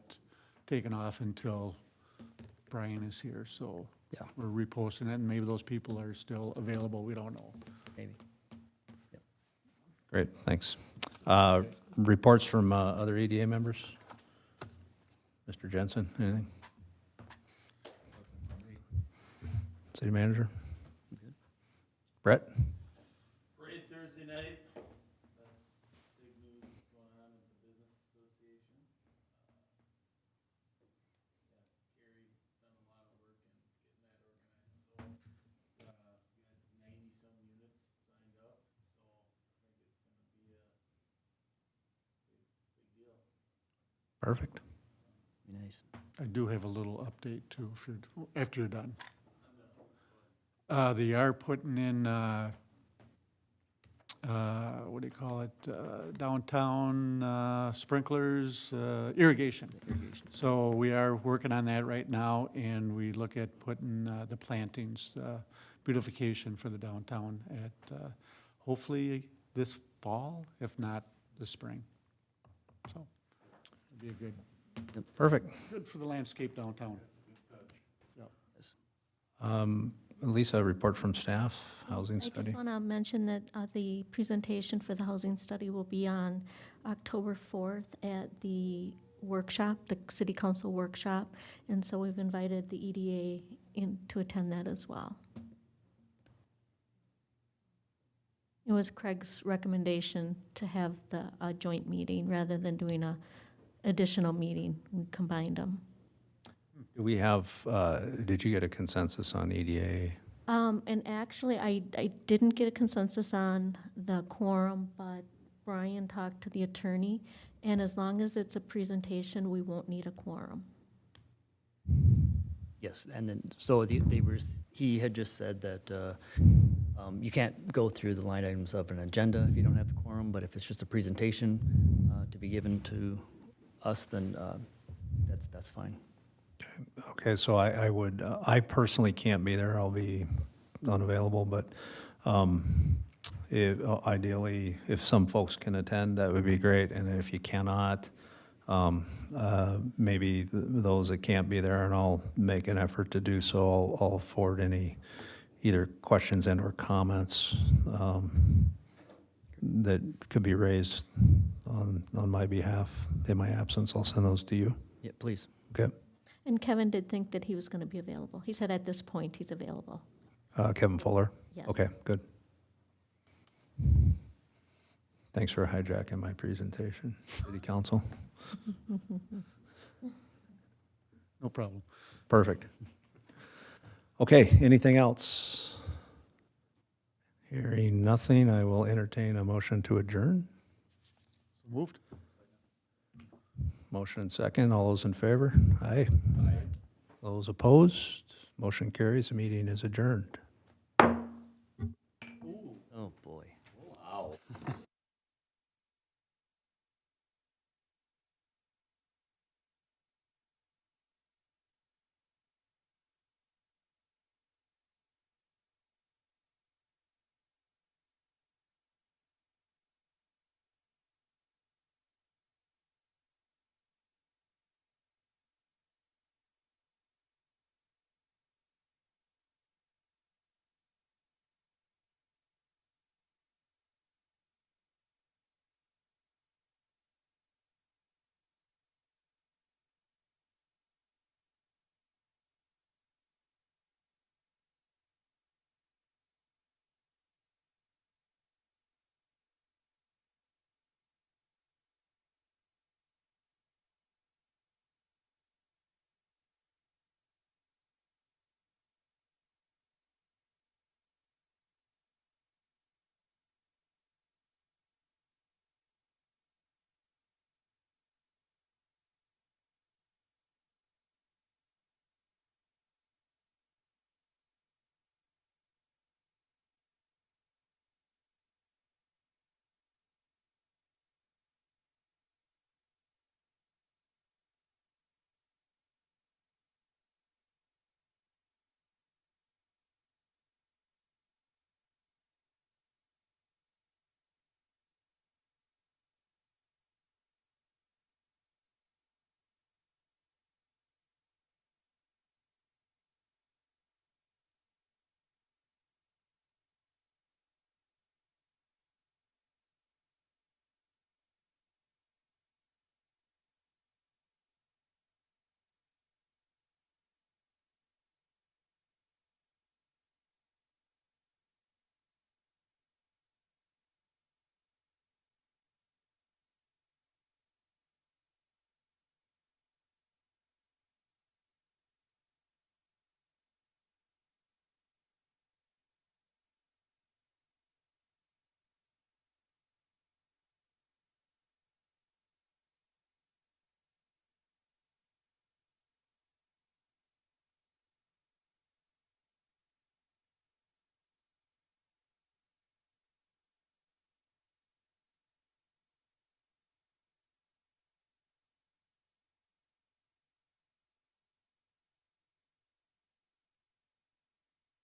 taken off until Brian is here. So Yeah. we're reposting it, and maybe those people are still available. We don't know. Maybe. Great, thanks. Reports from other EDA members? Mr. Jensen, anything? City manager? Brett? Great Thursday night. That's big news going on with the Business Association. Carrie's done a lot of work in getting that organized. So, we got 90-some units signed up. So, I think it's going to be a big deal. Perfect. Be nice. I do have a little update too, after you're done. They are putting in, what do you call it, downtown sprinklers, irrigation. So we are working on that right now, and we look at putting the plantings, beautification for the downtown at hopefully this fall, if not this spring. So it'd be a good. Perfect. Good for the landscape downtown. Lisa, report from staff, housing I study? just want to mention that the presentation for the housing study will be on October 4th at the workshop, the City Council workshop, and so we've invited the EDA in to attend that as well. It was Craig's recommendation to have a joint meeting rather than doing a additional meeting. We combined them. Do we have, did you get a consensus on EDA? And actually, I didn't get a consensus on the quorum, but Brian talked to the attorney, and as long as it's a presentation, we won't need a quorum. Yes, and then, so he had just said that you can't go through the line items of an agenda if you don't have the quorum, but if it's just a presentation to be given to us, then that's fine. Okay, so I personally can't be there, I'll be unavailable, but ideally, if some folks can attend, that would be great, and if you cannot, maybe those that can't be there, and I'll make an effort to do so, I'll forward any either questions and or comments that could be raised on my behalf in my absence. I'll send those to you. Yeah, please. Okay. And Kevin did think that he was going to be available. He said at this point he's available. Kevin Fuller? Yes. Okay, good. Thanks for hijacking my presentation, City Council. No problem. Perfect. Okay, anything else? Hearing nothing, I will entertain a motion to adjourn. Moved? Motion and second. All those in favor? Aye. Those opposed? Motion carries. The meeting is adjourned.